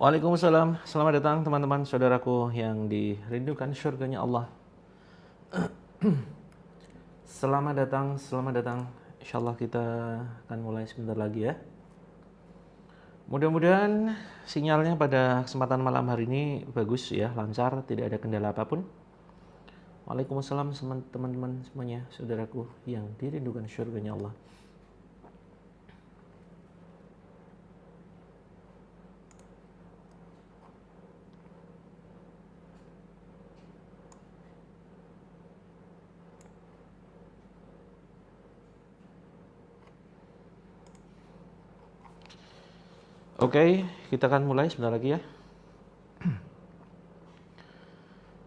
Waalaikumsalam. Selamat datang teman-teman saudaraku yang dirindukan surganya Allah. Selamat datang, selamat datang. Insyaallah kita akan mulai sebentar lagi ya. Mudah-mudahan sinyalnya pada kesempatan malam hari ini bagus ya, lancar, tidak ada kendala apapun. Waalaikumsalam teman-teman semuanya, saudaraku yang dirindukan surganya Allah. Oke, kita akan mulai sebentar lagi ya.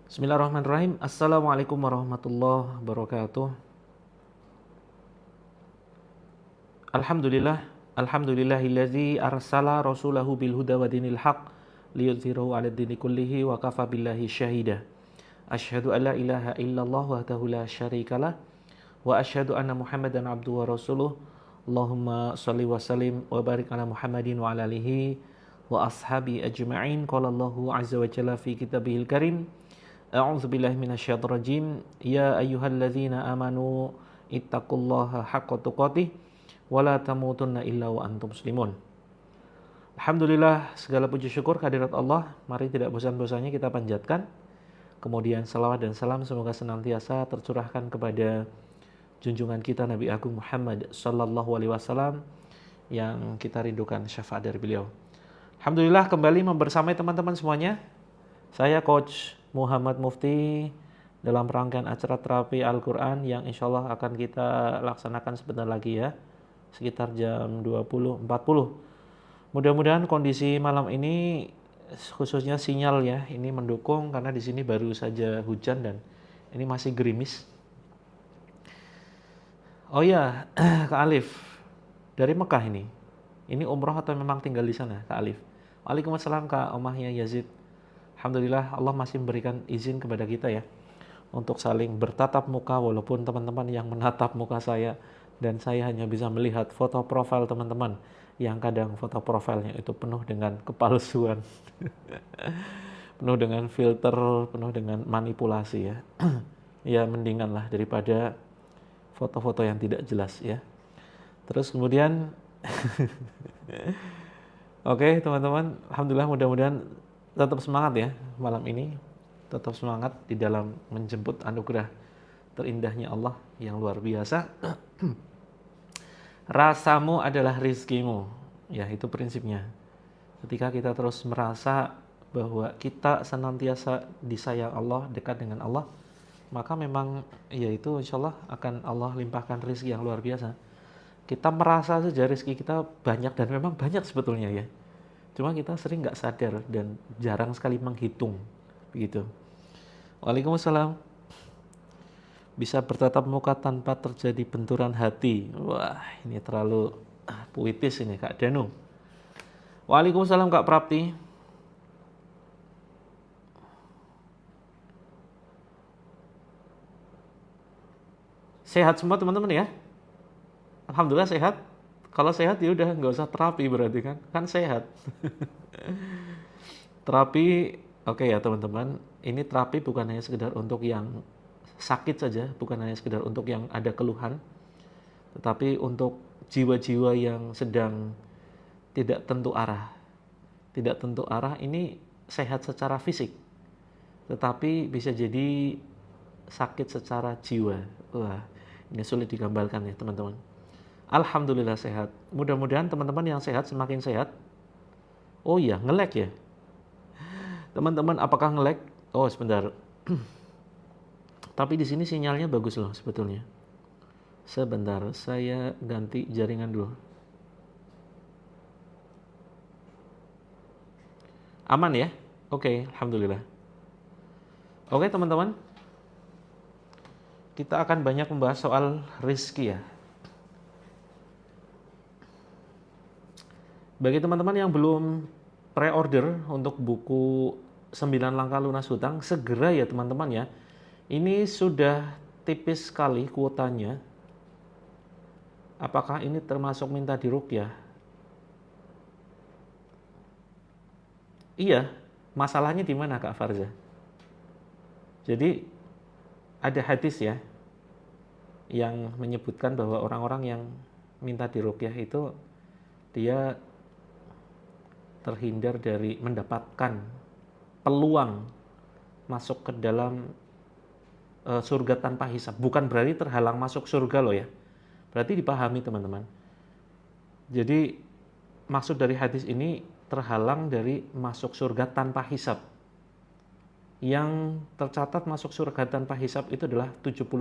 Bismillahirrahmanirrahim. Assalamualaikum warahmatullahi wabarakatuh. Alhamdulillahilladzi arsala rasulahu bil huda wa dinil haq liyudhhirahu 'ala dini kullihi wa kafa billahi syahida. Asyhadu an la ilaha illallah wahdahu la syarikalah wa asyhadu anna Muhammadan abduhu wa rasuluh. Allahumma shalli wa sallim wa barik ala Muhammadin wa ala alihi wa ashabi ajma'in. Qala Allahu azza wa jalla fi kitabihil karim. A'udzu billahi minasyaitonir rajim. Ya ayyuhalladzina amanu ittaqullaha haqqa tuqatih wa la tamutunna illa wa antum muslimun. Alhamdulillah, segala puji syukur kehadirat Allah. Mari tidak bosan-bosannya kita panjatkan. Kemudian salawat dan salam semoga senantiasa tercurahkan kepada junjungan kita Nabi Agung Muhammad sallallahu alaihi wasallam yang kita rindukan syafaat dari beliau. Alhamdulillah kembali membersamai teman-teman semuanya. Saya Coach Muhammad Mufti dalam rangkaian acara terapi Al-Quran yang insya Allah akan kita laksanakan sebentar lagi ya, sekitar jam 20.40. Mudah-mudahan kondisi malam ini khususnya sinyal ya ini mendukung karena di sini baru saja hujan dan ini masih gerimis. Oh ya, Kak Alif dari Mekah ini umroh atau memang tinggal di sana Kak Alif? Waalaikumsalam Kak Omahnya Yazid. Alhamdulillah Allah masih memberikan izin kepada kita ya untuk saling bertatap muka walaupun teman-teman yang menatap muka saya dan saya hanya bisa melihat foto profil teman-teman yang kadang foto profilnya itu penuh dengan kepalsuan, penuh dengan filter, penuh dengan manipulasi ya. Ya mendingan lah daripada foto-foto yang tidak jelas ya. Terus kemudian oke teman-teman, alhamdulillah mudah-mudahan tetap semangat ya malam ini. Tetap semangat di dalam menjemput anugerah terindahnya Allah yang luar biasa. Rasamu adalah rizkimu. Ya itu prinsipnya. Ketika kita terus merasa bahwa kita senantiasa disayang Allah, dekat dengan Allah, maka memang ya itu insya Allah akan Allah limpahkan rezeki yang luar biasa. Kita merasa saja rezeki kita banyak dan memang banyak sebetulnya ya. Cuma kita sering nggak sadar dan jarang sekali menghitung begitu. Waalaikumsalam. Bisa bertatap muka tanpa terjadi benturan hati. Wah ini terlalu puitis ini Kak Danu. Waalaikumsalam Kak Prapti. Sehat semua teman-teman ya? Alhamdulillah sehat. Kalau sehat ya udah nggak usah terapi berarti kan sehat. Terapi oke ya teman-teman. Ini terapi bukan hanya sekedar untuk yang sakit saja, bukan hanya sekedar untuk yang ada keluhan, tetapi untuk jiwa-jiwa yang sedang tidak tentu arah. Tidak tentu arah ini sehat secara fisik, tetapi bisa jadi sakit secara jiwa. Wah, ini sulit digambarkan ya teman-teman. Alhamdulillah sehat. Mudah-mudahan teman-teman yang sehat semakin sehat. Oh iya, nge-lag ya. Teman-teman apakah nge-lag? Oh sebentar. Tapi di sini sinyalnya bagus loh sebetulnya. Sebentar, saya ganti jaringan dulu. Aman ya? Oke, alhamdulillah. Oke teman-teman, kita akan banyak membahas soal rizki ya. Bagi teman-teman yang belum pre-order untuk buku 9 langkah lunas hutang, segera ya teman-teman ya. Ini sudah tipis sekali kuotanya. Apakah ini termasuk minta diruqyah? Iya, masalahnya di mana Kak Farza? Jadi ada hadis ya yang menyebutkan bahwa orang-orang yang minta diruqyah itu dia terhindar dari mendapatkan peluang masuk ke dalam surga tanpa hisab. Bukan berarti terhalang masuk surga loh ya. Berarti dipahami teman-teman. Jadi maksud dari hadis ini terhalang dari masuk surga tanpa hisab. Yang tercatat masuk surga tanpa hisab itu adalah 70.000.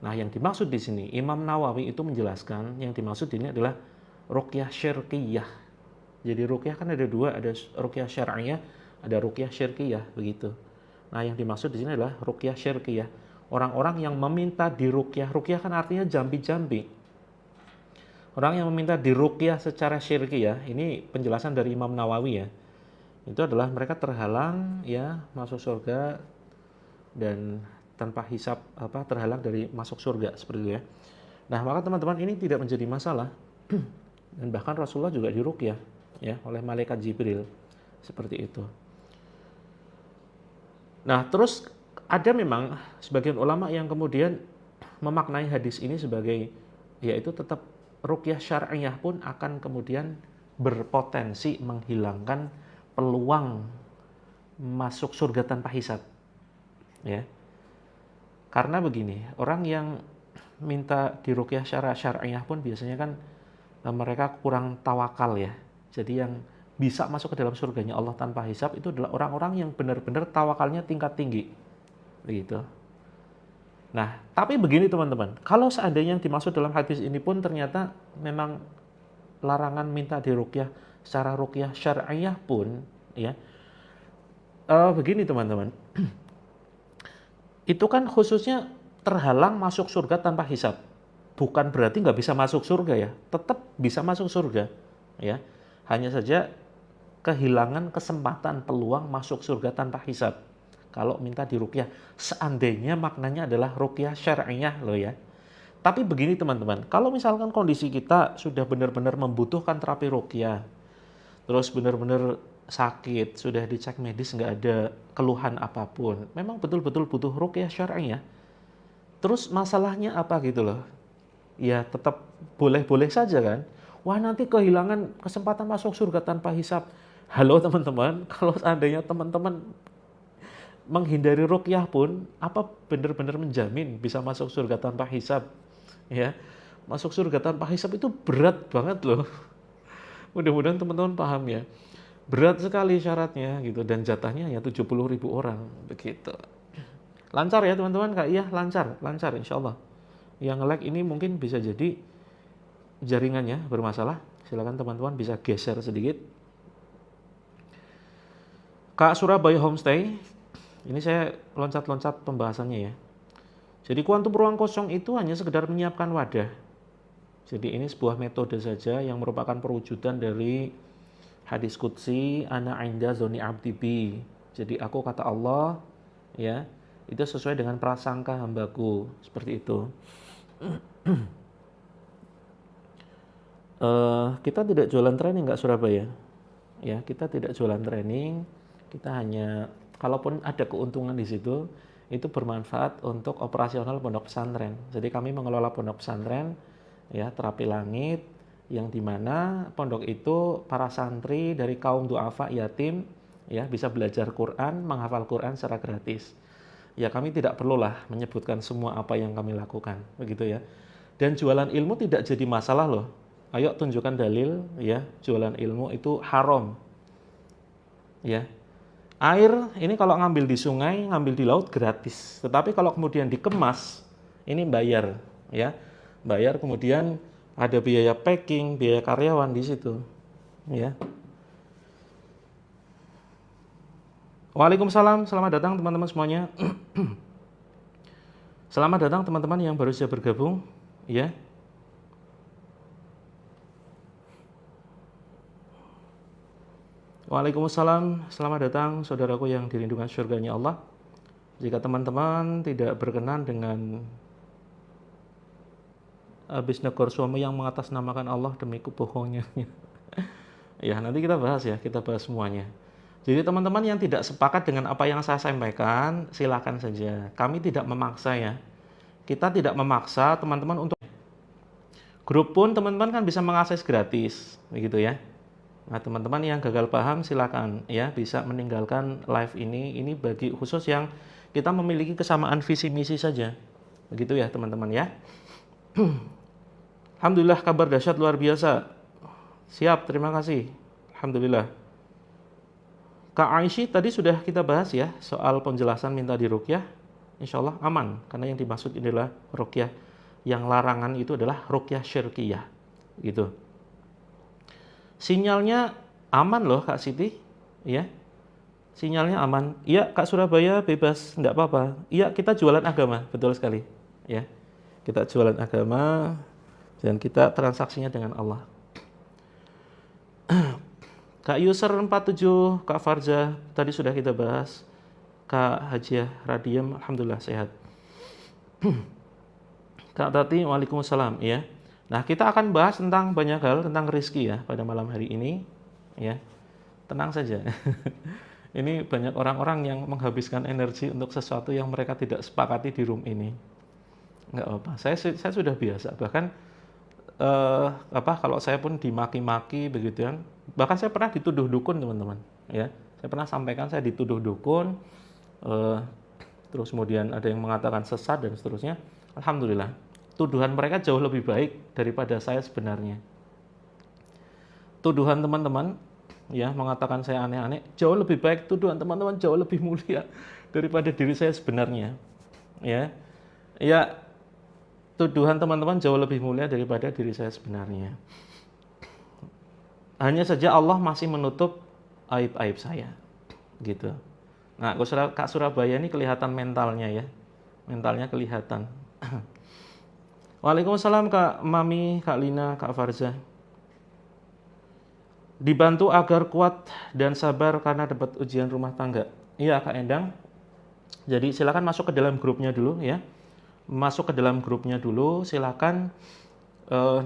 Nah, yang dimaksud di sini Imam Nawawi itu menjelaskan yang dimaksud ini adalah ruqyah syirkiyah. Jadi ruqyah kan ada dua, ada ruqyah syar'iyah, ada ruqyah syirkiyah begitu. Nah, yang dimaksud di sini adalah ruqyah syirkiyah. Orang-orang yang meminta diruqyah, ruqyah kan artinya jambi-jambi. Orang yang meminta diruqyah secara syirkiyah, ini penjelasan dari Imam Nawawi ya. Itu adalah mereka terhalang ya masuk surga dan tanpa hisab terhalang dari masuk surga seperti itu ya. Nah, maka teman-teman ini tidak menjadi masalah. Dan bahkan Rasulullah juga diruqyah ya oleh malaikat Jibril seperti itu. Nah, terus ada memang sebagian ulama yang kemudian memaknai hadis ini sebagai yaitu tetap ruqyah syar'iyah pun akan kemudian berpotensi menghilangkan peluang masuk surga tanpa hisab. Ya. Karena begini, orang yang minta diruqyah secara syar'iyah pun biasanya kan mereka kurang tawakal ya. Jadi yang bisa masuk ke dalam surganya Allah tanpa hisab itu adalah orang-orang yang benar-benar tawakalnya tingkat tinggi. Begitu. Nah, tapi begini teman-teman, kalau seandainya yang dimaksud dalam hadis ini pun ternyata memang larangan minta diruqyah secara ruqyah syar'iyah pun ya. Begini teman-teman. Itu kan khususnya terhalang masuk surga tanpa hisab. Bukan berarti nggak bisa masuk surga ya. Tetap bisa masuk surga ya. Hanya saja kehilangan kesempatan peluang masuk surga tanpa hisab. Kalau minta diruqyah, seandainya maknanya adalah ruqyah syar'iyah loh ya. Tapi begini teman-teman, kalau misalkan kondisi kita sudah benar-benar membutuhkan terapi ruqyah, terus benar-benar sakit, sudah dicek medis nggak ada keluhan apapun, memang betul-betul butuh ruqyah syar'iyah. Terus masalahnya apa gitu loh? Ya tetap boleh-boleh saja kan? Wah nanti kehilangan kesempatan masuk surga tanpa hisab. Halo teman-teman, kalau seandainya teman-teman menghindari ruqyah pun, apa benar-benar menjamin bisa masuk surga tanpa hisab? Ya, masuk surga tanpa hisab itu berat banget loh. Mudah-mudahan teman-teman paham ya. Berat sekali syaratnya gitu dan jatahnya ya 70.000 orang begitu. Lancar ya teman-teman Kak? Iya, lancar insyaallah. Yang lag ini mungkin bisa jadi jaringannya bermasalah. Silakan teman-teman bisa geser sedikit. Kak Surabaya Homestay, ini saya loncat-loncat pembahasannya ya. Jadi kuantum ruang kosong itu hanya sekedar menyiapkan wadah. Jadi ini sebuah metode saja yang merupakan perwujudan dari hadis qudsi ana 'inda dzanni 'abdi bi. Jadi aku kata Allah ya, itu sesuai dengan prasangka hambaku, seperti itu. Kita tidak jualan training Kak Surabaya. Ya, kita tidak jualan training, kita hanya kalaupun ada keuntungan di situ itu bermanfaat untuk operasional pondok pesantren. Jadi kami mengelola pondok pesantren ya Terapi Langit yang dimana pondok itu para santri dari kaum duafa yatim ya bisa belajar Quran, menghafal Quran secara gratis. Ya kami tidak perlulah menyebutkan semua apa yang kami lakukan, begitu ya. Dan jualan ilmu tidak jadi masalah loh. Ayo tunjukkan dalil ya, jualan ilmu itu haram. Ya. Air ini kalau ngambil di sungai, ngambil di laut gratis. Tetapi kalau kemudian dikemas, ini bayar, ya. Bayar, kemudian ada biaya packing, biaya karyawan di situ, ya. Waalaikumsalam, selamat datang teman-teman semuanya. Selamat datang teman-teman yang baru saja bergabung, ya. Waalaikumsalam, selamat datang saudaraku yang dirindungan surganya Allah. Jika teman-teman tidak berkenan dengan habis negor suami yang mengatasnamakan Allah demi kebohongannya, ya nanti kita bahas ya, kita bahas semuanya. Jadi teman-teman yang tidak sepakat dengan apa yang saya sampaikan, silakan saja. Kami tidak memaksa ya. Kita tidak memaksa teman-teman untuk grup pun teman-teman kan bisa mengakses gratis, begitu ya. Nah, teman-teman yang gagal paham silakan ya bisa meninggalkan live ini. Ini bagi khusus yang kita memiliki kesamaan visi misi saja. Begitu ya, teman-teman ya. Alhamdulillah kabar dahsyat luar biasa. Siap, terima kasih. Alhamdulillah. Kak Aisyah tadi sudah kita bahas ya soal penjelasan minta diruqyah. Insya Allah aman karena yang dimaksud adalah ruqyah. Yang larangan itu adalah ruqyah syirkiyah. Gitu. Sinyalnya aman loh Kak Siti, ya. Sinyalnya aman. Iya Kak Surabaya bebas, enggak apa-apa. Iya kita jualan agama, betul sekali, ya. Kita jualan agama dan kita transaksinya dengan Allah. Kak User 47, Kak Farza tadi sudah kita bahas. Kak Hajiah Radiem, alhamdulillah sehat. Kak Tati, waalaikumsalam, ya. Nah, kita akan bahas tentang banyak hal tentang rezeki ya pada malam hari ini, ya. Tenang saja. Ini banyak orang-orang yang menghabiskan energi untuk sesuatu yang mereka tidak sepakati di room ini. Enggak apa-apa. Saya sudah biasa. Bahkan kalau saya pun dimaki-maki begitu kan. Bahkan saya pernah dituduh dukun, teman-teman, ya. Saya pernah sampaikan saya dituduh dukun. Terus kemudian ada yang mengatakan sesat dan seterusnya. Alhamdulillah. Tuduhan mereka jauh lebih baik daripada saya sebenarnya. Tuduhan teman-teman ya mengatakan saya aneh-aneh jauh lebih baik, tuduhan teman-teman jauh lebih mulia daripada diri saya sebenarnya. Ya. Ya, tuduhan teman-teman jauh lebih mulia daripada diri saya sebenarnya. Hanya saja Allah masih menutup aib-aib saya. Gitu. Nah, Kak Surabaya ini kelihatan mentalnya ya. Mentalnya kelihatan. Waalaikumsalam Kak Mami, Kak Lina, Kak Farza. Dibantu agar kuat dan sabar karena dapat ujian rumah tangga. Iya Kak Endang. Jadi silakan masuk ke dalam grupnya dulu ya. Masuk ke dalam grupnya dulu, silakan.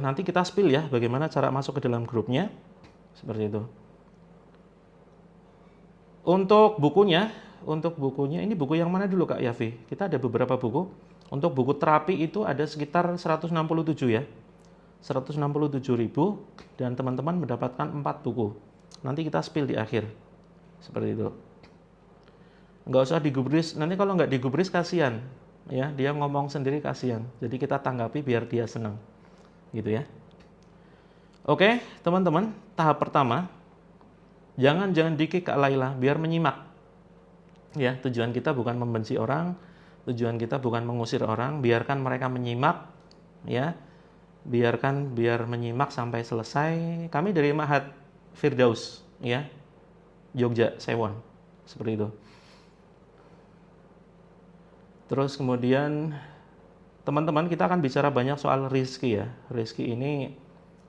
Nanti kita spill ya bagaimana cara masuk ke dalam grupnya. Seperti itu. Untuk bukunya ini buku yang mana dulu Kak Yafi? Kita ada beberapa buku. Untuk buku terapi itu ada sekitar 167 ya. 167.000 dan teman-teman mendapatkan 4 buku. Nanti kita spill di akhir. Seperti itu. Nggak usah digubris, nanti kalau nggak digubris kasihan. Ya, dia ngomong sendiri kasihan. Jadi kita tanggapi biar dia senang. Gitu ya. Oke, teman-teman, tahap pertama. Jangan di-kick Kak Laila biar menyimak. Ya, tujuan kita bukan membenci orang. Tujuan kita bukan mengusir orang, biarkan mereka menyimak, ya, biar menyimak sampai selesai. Kami dari Mahat Firdaus, ya, Jogja, Sewon, seperti itu. Terus kemudian teman-teman kita akan bicara banyak soal rezeki ya. Rezeki ini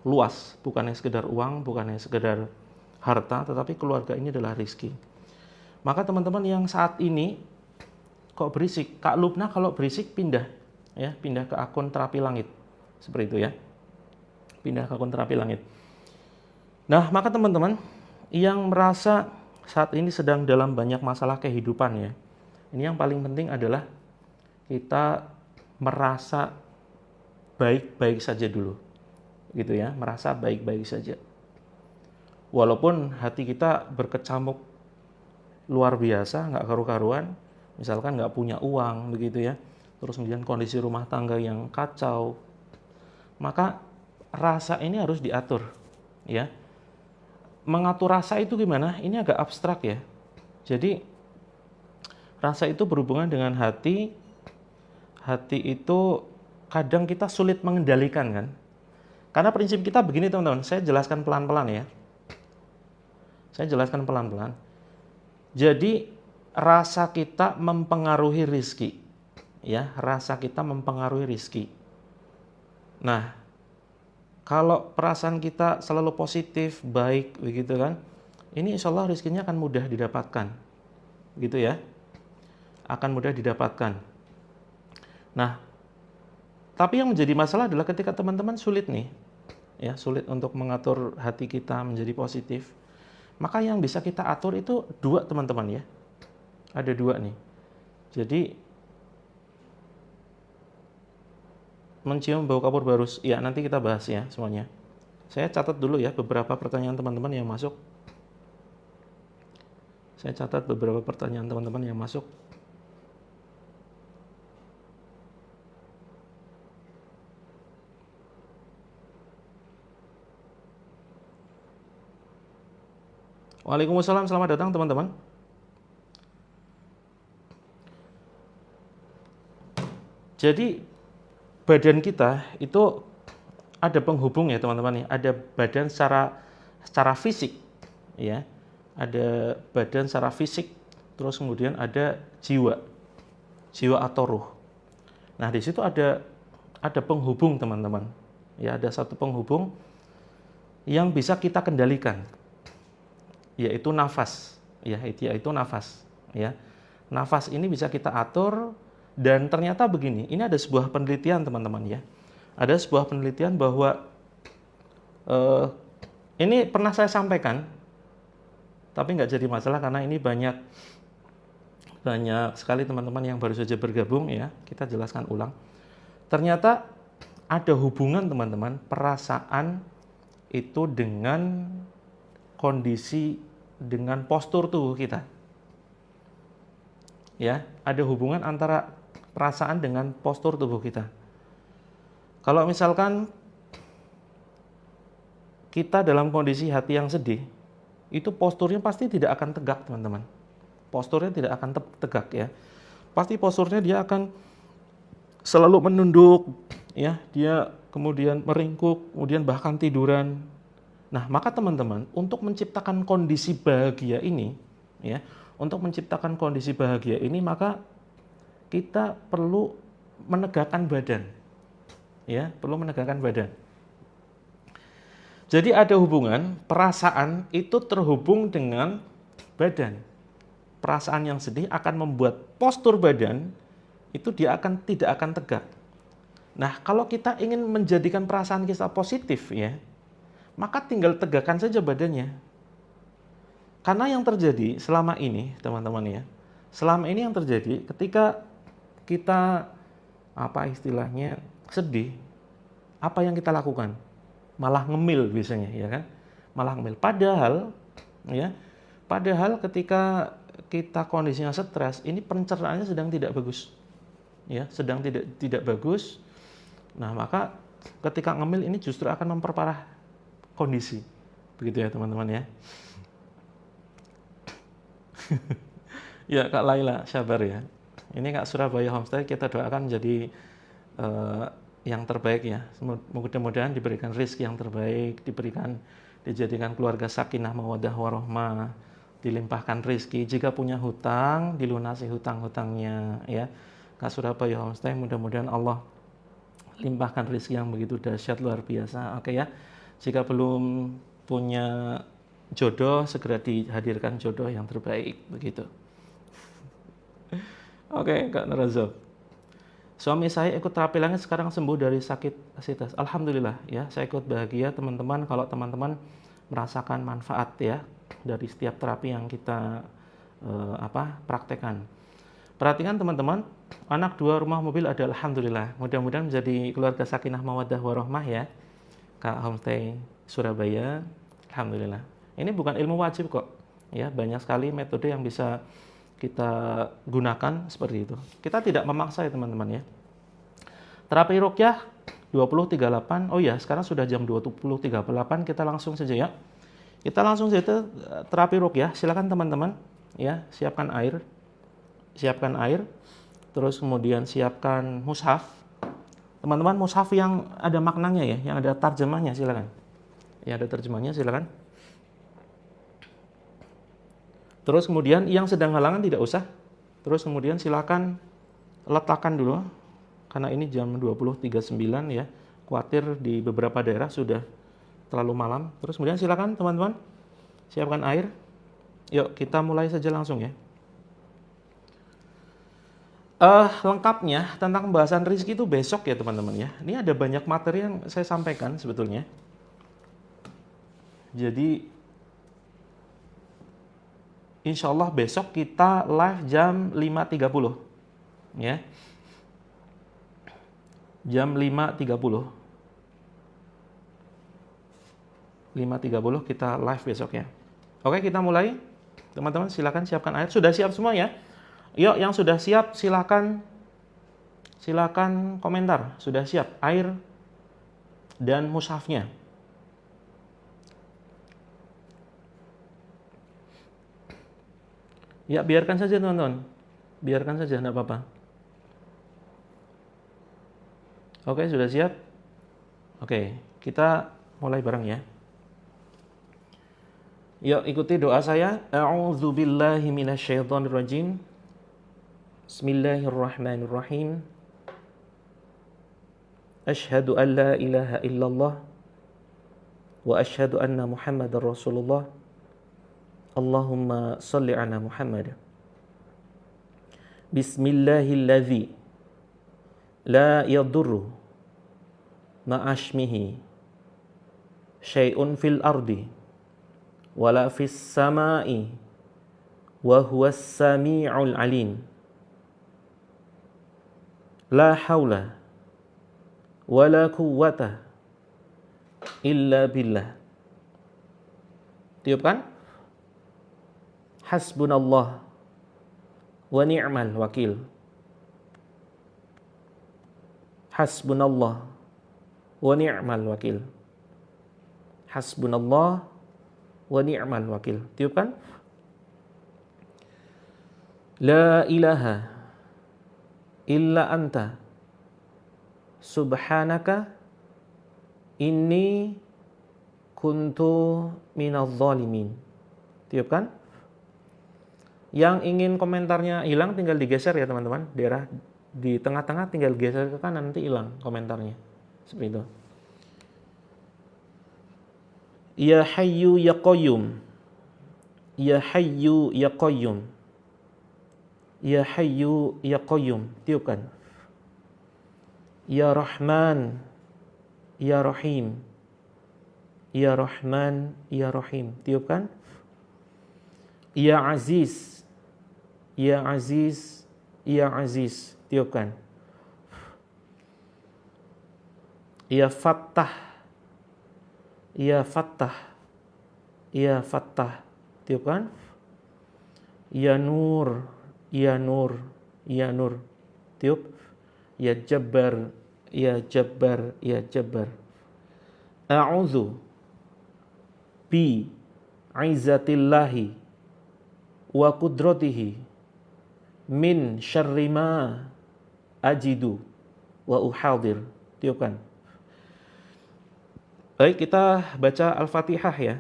luas, bukannya sekedar uang, bukannya sekedar harta, tetapi keluarga ini adalah rezeki. Maka teman-teman yang saat ini kok berisik, Kak Lubna kalau berisik pindah ya, pindah ke akun terapi langit. Seperti itu ya. Pindah ke akun terapi langit. Nah, maka teman-teman yang merasa saat ini sedang dalam banyak masalah kehidupan ya. Ini yang paling penting adalah kita merasa baik-baik saja dulu. Gitu ya, merasa baik-baik saja. Walaupun hati kita berkecamuk luar biasa, nggak karu-karuan, misalkan nggak punya uang begitu ya, terus kemudian kondisi rumah tangga yang kacau, maka rasa ini harus diatur ya. Mengatur rasa itu gimana? Ini agak abstrak ya. Jadi rasa itu berhubungan dengan hati. Hati itu kadang kita sulit mengendalikan kan. Karena prinsip kita begini teman-teman, saya jelaskan pelan-pelan ya. Saya jelaskan pelan-pelan. Jadi rasa kita mempengaruhi rizki. Ya, rasa kita mempengaruhi rizki. Nah, kalau perasaan kita selalu positif, baik begitu kan, ini insya Allah rizkinya akan mudah didapatkan. Gitu ya. Akan mudah didapatkan. Nah, tapi yang menjadi masalah adalah ketika teman-teman sulit nih, ya sulit untuk mengatur hati kita menjadi positif. Maka yang bisa kita atur itu dua teman-teman ya. Ada dua nih. Jadi mencium bau kapur barus, ya nanti kita bahas ya semuanya. Saya catat dulu ya beberapa pertanyaan teman-teman yang masuk. Saya catat beberapa pertanyaan teman-teman yang masuk. Waalaikumsalam, selamat datang teman-teman. Jadi badan kita itu ada penghubung ya teman-teman ya. Ada badan secara fisik ya. Ada badan secara fisik, terus kemudian ada jiwa atau ruh. Nah di situ ada penghubung teman-teman. Ya ada satu penghubung yang bisa kita kendalikan. Yaitu nafas, yaitu nafas, ya. Nafas ini bisa kita atur dan ternyata begini, ini ada sebuah penelitian teman-teman ya. Ada sebuah penelitian bahwa ini pernah saya sampaikan, tapi nggak jadi masalah karena ini banyak sekali teman-teman yang baru saja bergabung ya. Kita jelaskan ulang. Ternyata ada hubungan teman-teman perasaan itu dengan kondisi dengan postur tubuh kita. Ya, ada hubungan antara perasaan dengan postur tubuh kita. Kalau misalkan kita dalam kondisi hati yang sedih, itu posturnya pasti tidak akan tegak, teman-teman. Posturnya tidak akan tegak ya. Pasti posturnya dia akan selalu menunduk, ya, dia kemudian meringkuk, kemudian bahkan tiduran. Nah, maka teman-teman, untuk menciptakan kondisi bahagia ini, ya, untuk menciptakan kondisi bahagia ini, maka kita perlu menegakkan badan, ya, perlu menegakkan badan. Jadi ada hubungan perasaan itu terhubung dengan badan. Perasaan yang sedih akan membuat postur badan itu tidak akan tegak. Nah, kalau kita ingin menjadikan perasaan kita positif, ya, maka tinggal tegakkan saja badannya. Karena yang terjadi selama ini, teman-teman ya, selama ini yang terjadi ketika kita istilahnya sedih, apa yang kita lakukan? Malah ngemil biasanya, ya kan? Malah ngemil. Padahal ketika kita kondisinya stres, ini pencernaannya sedang tidak bagus. Ya, sedang tidak bagus. Nah, maka ketika ngemil ini justru akan memperparah kondisi, begitu ya teman-teman ya. Ya Kak Laila, sabar ya. Ini Kak Surabaya Homestay kita doakan menjadi yang terbaik ya. Mudah-mudahan diberikan rezeki yang terbaik, dijadikan keluarga sakinah mawaddah warahmah, dilimpahkan rezeki. Jika punya hutang, dilunasi hutang-hutangnya ya. Kak Surabaya Homestay, mudah-mudahan Allah limpahkan rezeki yang begitu dahsyat luar biasa. Oke ya. Jika belum punya jodoh, segera dihadirkan jodoh yang terbaik, begitu. Oke, Kak Narazov. Suami saya ikut terapi langit sekarang sembuh dari sakit asitas. Alhamdulillah ya, saya ikut bahagia teman-teman kalau teman-teman merasakan manfaat ya dari setiap terapi yang kita praktekkan. Perhatikan teman-teman, anak 2 rumah mobil ada, alhamdulillah. Mudah-mudahan menjadi keluarga sakinah mawaddah warahmah ya. Kak Homestay Surabaya, alhamdulillah. Ini bukan ilmu wajib kok. Ya, banyak sekali metode yang bisa kita gunakan seperti itu. Kita tidak memaksa ya teman-teman ya. Terapi ruqyah 20.38. Oh ya, sekarang sudah jam 20.38, kita langsung saja ya. Kita langsung saja terapi ruqyah. Silakan teman-teman ya, siapkan air. Siapkan air. Terus kemudian siapkan mushaf. Teman-teman, mushaf yang ada maknanya ya, yang ada tarjemahnya silakan. Ya, ada terjemahnya silakan. Terus kemudian yang sedang halangan tidak usah. Terus kemudian silakan letakkan dulu, karena ini jam 20.39 ya. Khawatir di beberapa daerah sudah terlalu malam. Terus kemudian silakan teman-teman siapkan air. Yuk kita mulai saja langsung ya. Lengkapnya tentang pembahasan rizki itu besok ya teman-teman ya. Ini ada banyak materi yang saya sampaikan sebetulnya. Jadi insya Allah besok kita live jam 5.30 ya. Jam 5.30 kita live besok ya. Oke, kita mulai. Teman-teman silakan siapkan air. Sudah siap semua ya? Yuk, yang sudah siap silakan komentar. Sudah siap air dan mushafnya. Ya, biarkan saja teman-teman. Biarkan saja, enggak apa-apa. Oke, sudah siap? Oke, kita mulai bareng ya. Yuk, ikuti doa saya. A'udzubillahi minasyaitonirrajim. Bismillahirrahmanirrahim. Asyhadu an la ilaha illallah wa asyhadu anna Muhammadar Rasulullah. Allahumma salli ala Muhammad. Bismillahilladzi la yadurru ma'ashmihi syai'un fil ardi wala fis sama'i wa huwas sami'ul alim. La haula wala quwwata illa billah. Tiupkan. Hasbunallah wa ni'mal wakil. Hasbunallah wa ni'mal wakil. Hasbunallah wa ni'mal wakil. Tiupkan. La ilaha illa anta subhanaka inni kuntu minadh dhalimin. Tiupkan. Yang ingin komentarnya hilang tinggal digeser ya teman-teman. Daerah di tengah-tengah tinggal geser ke kanan, nanti hilang komentarnya. Seperti itu. Ya Hayyu ya Qayyum. Ya Hayyu ya Qayyum. Ya Hayyu ya Qayyum. Tiupkan. Ya Rahman ya Rahim. Ya Rahman ya Rahim. Tiupkan. Ya Aziz. Ya Aziz, Ya Aziz. Tiupkan. Ya Fattah, Ya Fattah, Ya Fattah. Tiupkan. Ya Nur, Ya Nur, Ya Nur. Tiup. Ya Jabbar, Ya Jabbar, Ya Jabbar. A'udzu bi izzatillahi wa qudratihi min syarri ma ajidu wa uhadir. Tiupkan. Baik, kita baca Al-Fatihah ya.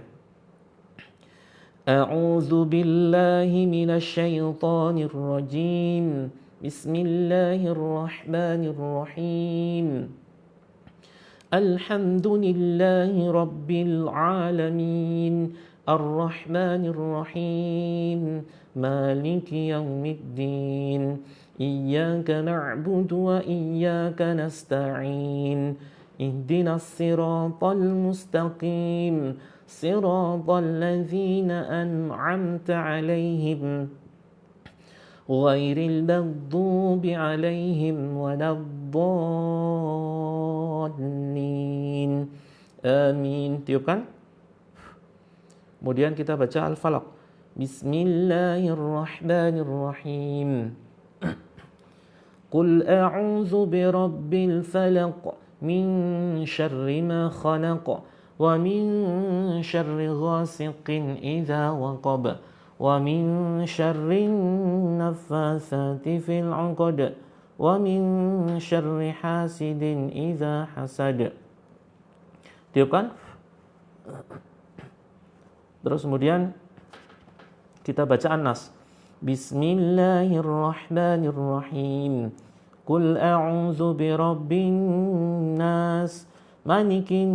A'udzu billahi minasyaitonir rajim. Bismillahirrahmanirrahim. Alhamdulillahi rabbil alamin. Ar-Rahmanir Rahim. Maliki yaumiddin. Iyyaka na'budu wa iyyaka nasta'in. Ihdinas siratal mustaqim. Siratal ladzina an'amta 'alaihim ghairil maghdubi 'alaihim waladdallin. Amin. Tiupkan. Kemudian kita baca Al-Falaq. Bismillahirrahmanirrahim. Qul a'udzu birabbil falaq min syarri ma khalaq wa min syarri ghasiqin idza waqab wa min syarrin naffatsati fil 'uqad, wa min syarri hasidin idza hasad. Tiupkan. Terus kemudian kita baca An-Nas. Bismillahirrahmanirrahim. Qul a'udzu birabbin nas, malikin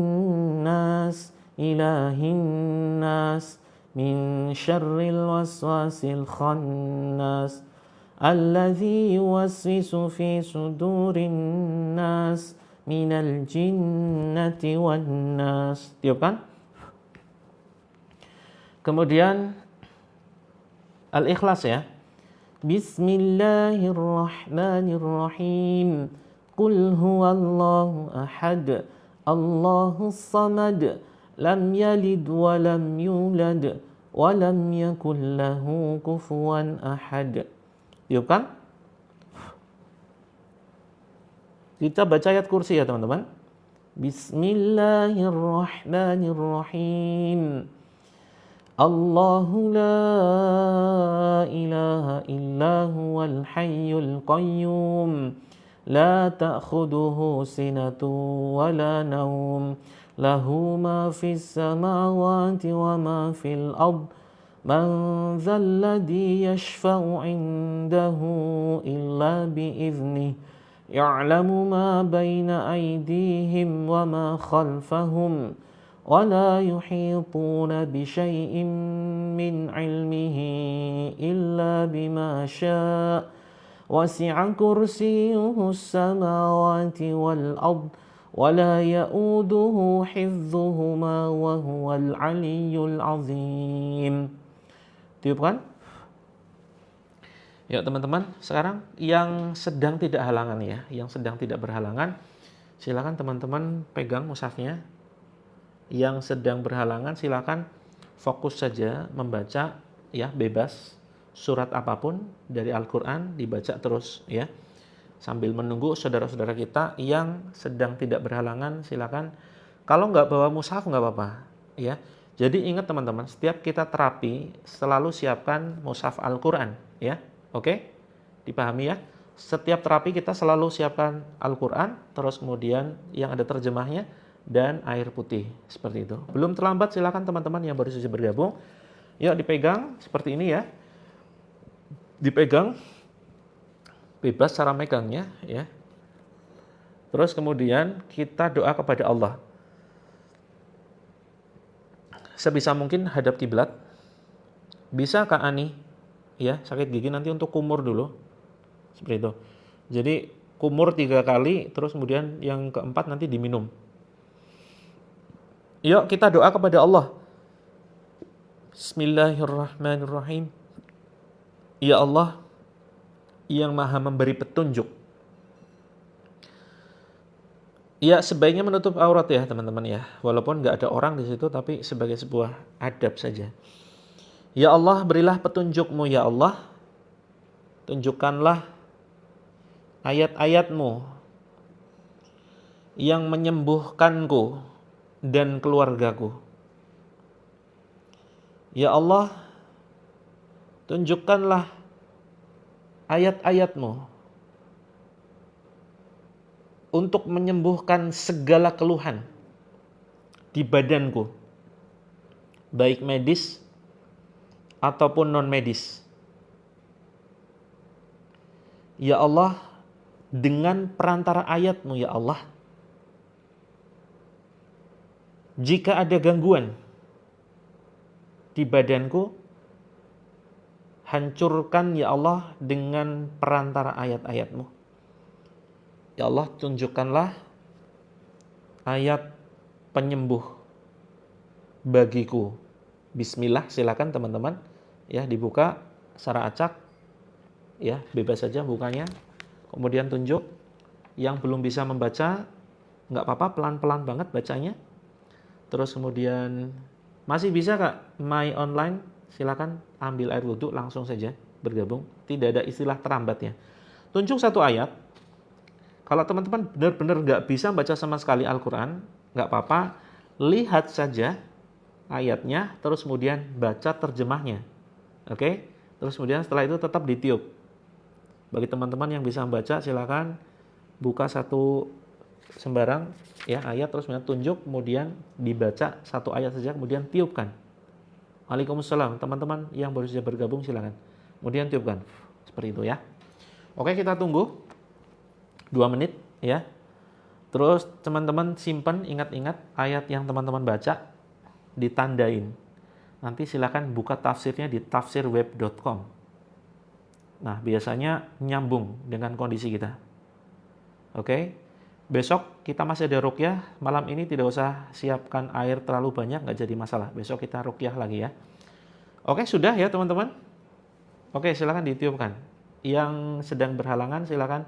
nas, ilahin nas, min syarril waswasil khannas, alladzi yuwaswisu fi sudurin nas, minal jinnati wan nas. Tiupkan. Kemudian Al-Ikhlas ya. Bismillahirrahmanirrahim. Qul huwallahu ahad, Allahus samad, lam yalid wa lam yulad, wa lam yakul lahu kufuwan ahad. Tiupkan. Kita baca ayat kursi ya teman-teman. Bismillahirrahmanirrahim. Allahu la ilaha illa huwal hayyul qayyum, la ta'khuduhu sinatun wa la nawm, lahu ma fis samawati wa ma fil ard, man dhal ladzi yashfa'u 'indahu illa bi'idhnihi, ya'lamu ma baina aydihim wa ma khalfahum, ولا يحيطون بشيء من علمه إلا بما شاء وسع كرسيه السماوات والأرض ولا يؤوده حفظهما وهو العلي العظيم. Tiupkan. Ya teman-teman, sekarang yang sedang tidak halangan ya, yang sedang tidak berhalangan, silakan teman-teman pegang mushafnya. Yang sedang berhalangan silakan fokus saja membaca ya, bebas surat apapun dari Al-Qur'an dibaca terus ya. Sambil menunggu saudara-saudara kita yang sedang tidak berhalangan silakan, kalau nggak bawa mushaf nggak apa-apa ya. Jadi ingat teman-teman, setiap kita terapi selalu siapkan mushaf Al-Qur'an ya. Oke? Dipahami ya? Setiap terapi kita selalu siapkan Al-Qur'an, terus kemudian yang ada terjemahnya dan air putih, seperti itu. Belum terlambat, silakan teman-teman yang baru saja bergabung. Yuk dipegang seperti ini ya. Dipegang bebas cara megangnya ya. Terus kemudian kita doa kepada Allah. Sebisa mungkin hadap kiblat. Bisa Kak Ani ya, sakit gigi nanti untuk kumur dulu. Seperti itu. Jadi kumur 3 kali, terus kemudian yang keempat nanti diminum. Yuk kita doa kepada Allah. Bismillahirrahmanirrahim. Ya Allah yang maha memberi petunjuk. Ya sebaiknya menutup aurat ya teman-teman ya. Walaupun gak ada orang di situ, tapi sebagai sebuah adab saja. Ya Allah berilah petunjuk-Mu ya Allah. Tunjukkanlah ayat-ayat-Mu yang menyembuhkanku dan keluargaku. Ya Allah, tunjukkanlah ayat-ayat-Mu untuk menyembuhkan segala keluhan di badanku, baik medis ataupun non-medis. Ya Allah, dengan perantara ayat-Mu ya Allah, jika ada gangguan di badanku, hancurkan ya Allah dengan perantara ayat-ayat-Mu. Ya Allah, tunjukkanlah ayat penyembuh bagiku. Bismillah, silakan teman-teman ya, dibuka secara acak ya, bebas saja bukanya. Kemudian tunjuk. Yang belum bisa membaca nggak apa-apa, pelan-pelan banget bacanya. Terus kemudian masih bisa Kak, My Online, silakan ambil air wudhu langsung saja bergabung. Tidak ada istilah terlambatnya. Tunjuk satu ayat. Kalau teman-teman benar-benar nggak bisa baca sama sekali Al-Quran, nggak apa-apa, lihat saja ayatnya, terus kemudian baca terjemahnya. Oke. Terus kemudian setelah itu tetap ditiup. Bagi teman-teman yang bisa membaca, silakan buka satu sembarang ya ayat, terus kemudian tunjuk, kemudian dibaca satu ayat saja, kemudian tiupkan. Waalaikumsalam. Teman-teman yang baru saja bergabung silakan. Kemudian tiupkan. Seperti itu ya. Oke, kita tunggu 2 menit ya. Terus teman-teman simpan, ingat-ingat ayat yang teman-teman baca, ditandain. Nanti silakan buka tafsirnya di tafsirweb.com. Nah, biasanya nyambung dengan kondisi kita. Oke. Besok kita masih ada ruqyah. Malam ini tidak usah siapkan air terlalu banyak, nggak jadi masalah. Besok kita ruqyah lagi ya. Oke, sudah ya teman-teman. Oke, silakan ditiupkan. Yang sedang berhalangan silakan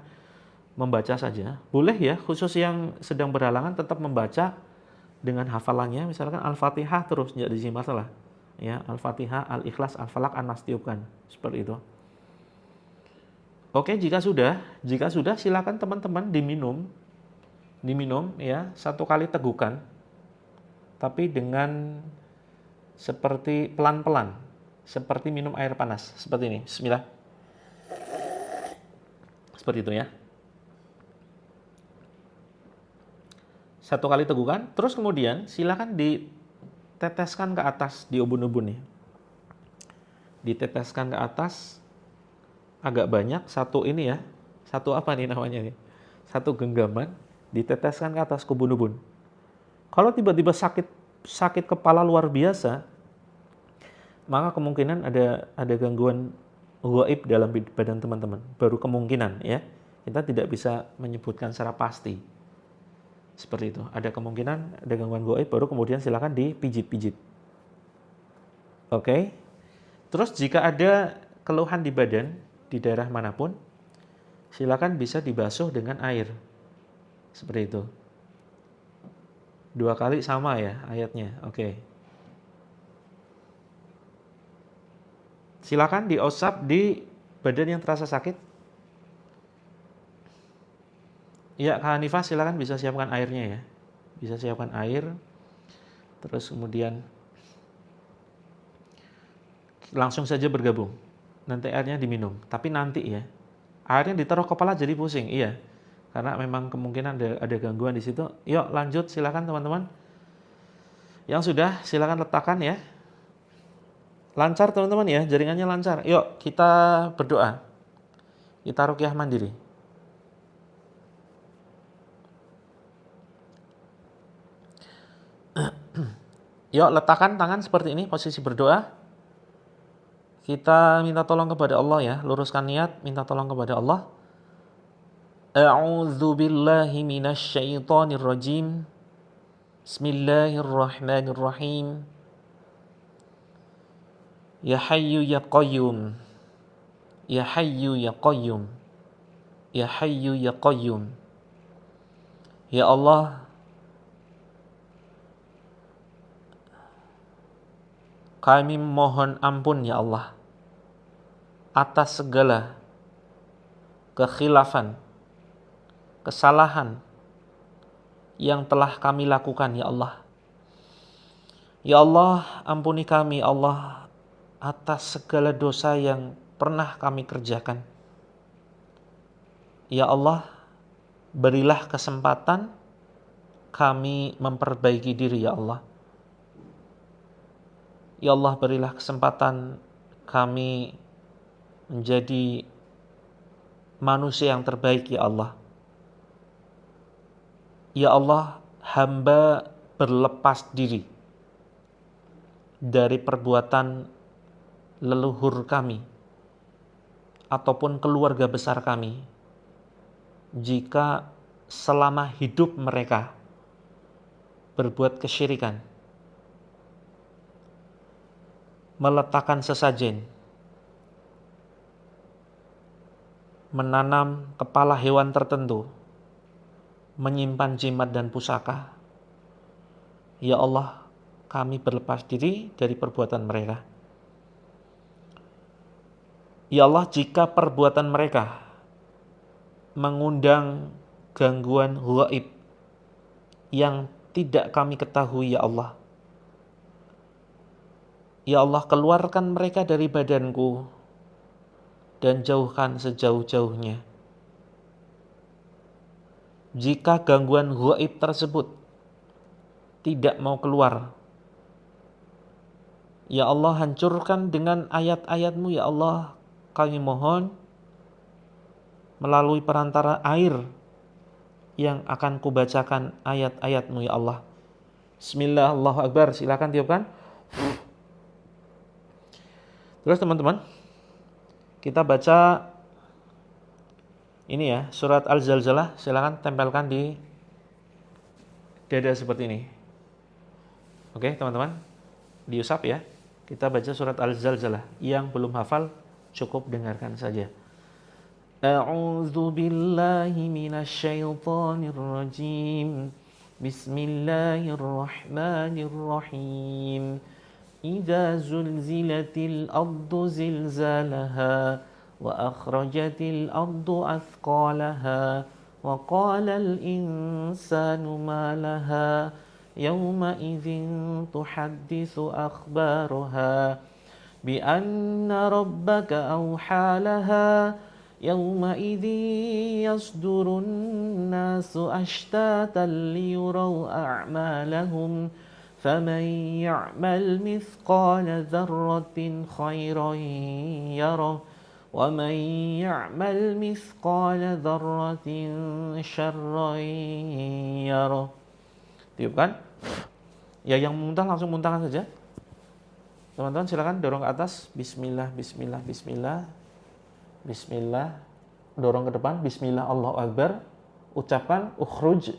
membaca saja. Boleh ya, khusus yang sedang berhalangan tetap membaca dengan hafalannya. Misalkan Al-Fatihah terus, tidak jadi masalah. Ya, Al-Fatihah, Al-Ikhlas, Al-Falaq, An-Nas tiupkan. Seperti itu. Oke, jika sudah silakan teman-teman diminum ya, 1 kali tegukan, tapi dengan seperti pelan-pelan, seperti minum air panas, seperti ini. Bismillah. Seperti itu ya. 1 kali tegukan, terus kemudian silakan diteteskan ke atas di ubun-ubun nih. Diteteskan ke atas agak banyak, satu ini ya. Satu apa nih namanya nih? Satu genggaman diteteskan ke atas ke ubun-ubun. Kalau tiba-tiba sakit kepala luar biasa, maka kemungkinan ada gangguan gaib dalam badan teman-teman. Baru kemungkinan ya. Kita tidak bisa menyebutkan secara pasti. Seperti itu. Ada kemungkinan ada gangguan gaib, baru kemudian silakan dipijit-pijit. Oke. Terus jika ada keluhan di badan, di daerah manapun, silakan bisa dibasuh dengan air. Seperti itu. 2 kali sama ya ayatnya. Oke. Silakan diusap di badan yang terasa sakit. Ya, Kak Hanifah silakan bisa siapkan airnya ya. Bisa siapkan air. Terus kemudian langsung saja bergabung. Nanti airnya diminum. Tapi nanti ya. Airnya ditaruh kepala jadi pusing. Iya. Karena memang kemungkinan ada gangguan di situ. Yuk lanjut, silakan teman-teman. Yang sudah silakan letakkan ya. Lancar teman-teman ya, jaringannya lancar. Yuk kita berdoa. Kita ruqyah mandiri. Yuk letakkan tangan seperti ini, posisi berdoa. Kita minta tolong kepada Allah ya, luruskan niat, minta tolong kepada Allah. A'udzu billahi minasy syaithanir rajim. Bismillahirrahmanirrahim. Ya Hayyu ya Qayyum. Ya Hayyu ya Qayyum. Ya Hayyu ya Qayyum. Ya Allah, kami mohon ampun ya Allah atas segala kekhilafan, kesalahan yang telah kami lakukan ya Allah. Ya Allah, ampuni kami Allah atas segala dosa yang pernah kami kerjakan. Ya Allah, berilah kesempatan kami memperbaiki diri ya Allah. Ya Allah, berilah kesempatan kami menjadi manusia yang terbaik ya Allah. Ya Allah, hamba berlepas diri dari perbuatan leluhur kami ataupun keluarga besar kami jika selama hidup mereka berbuat kesyirikan, meletakkan sesajen, menanam kepala hewan tertentu, menyimpan jimat dan pusaka. Ya Allah, kami berlepas diri dari perbuatan mereka. Ya Allah, jika perbuatan mereka mengundang gangguan gaib yang tidak kami ketahui ya Allah, Ya Allah, keluarkan mereka dari badanku dan jauhkan sejauh-jauhnya. Jika gangguan gaib tersebut tidak mau keluar, ya Allah, hancurkan dengan ayat-ayat-Mu. Ya Allah, kami mohon melalui perantara air yang akan kubacakan ayat-ayat-Mu, ya Allah. Bismillah, Allahu Akbar. Silakan tiupkan. Terus teman-teman, kita baca ini ya, surat Al-Zalzalah. Silakan tempelkan di dada seperti ini. Oke teman-teman, diusap ya. Kita baca surat Al-Zalzalah. Yang belum hafal cukup dengarkan saja. A'udzu billahi minasy syaithanir rajim. Bismillahirrahmanirrahim. Idza zulzilatil ardu zilzalaha wa akhrajatil ardu athqalaha wa qalal insanu ma laha yawma idzin tuhadditsu akhbaraha bi anna rabbaka awha laha yawma idzin yasdurun nasu ashtatan liyuraw a'malahum فمن يعمل مثقال ذرة خيرا يره ومن يعمل مثقال ذرة شرا يره. Tiupkan. Ya, yang muntah langsung muntahkan saja. Teman-teman silakan dorong ke atas. Bismillah, bismillah, bismillah. Bismillah. Dorong ke depan. Bismillah, Allahu Akbar. Ucapkan ukhruj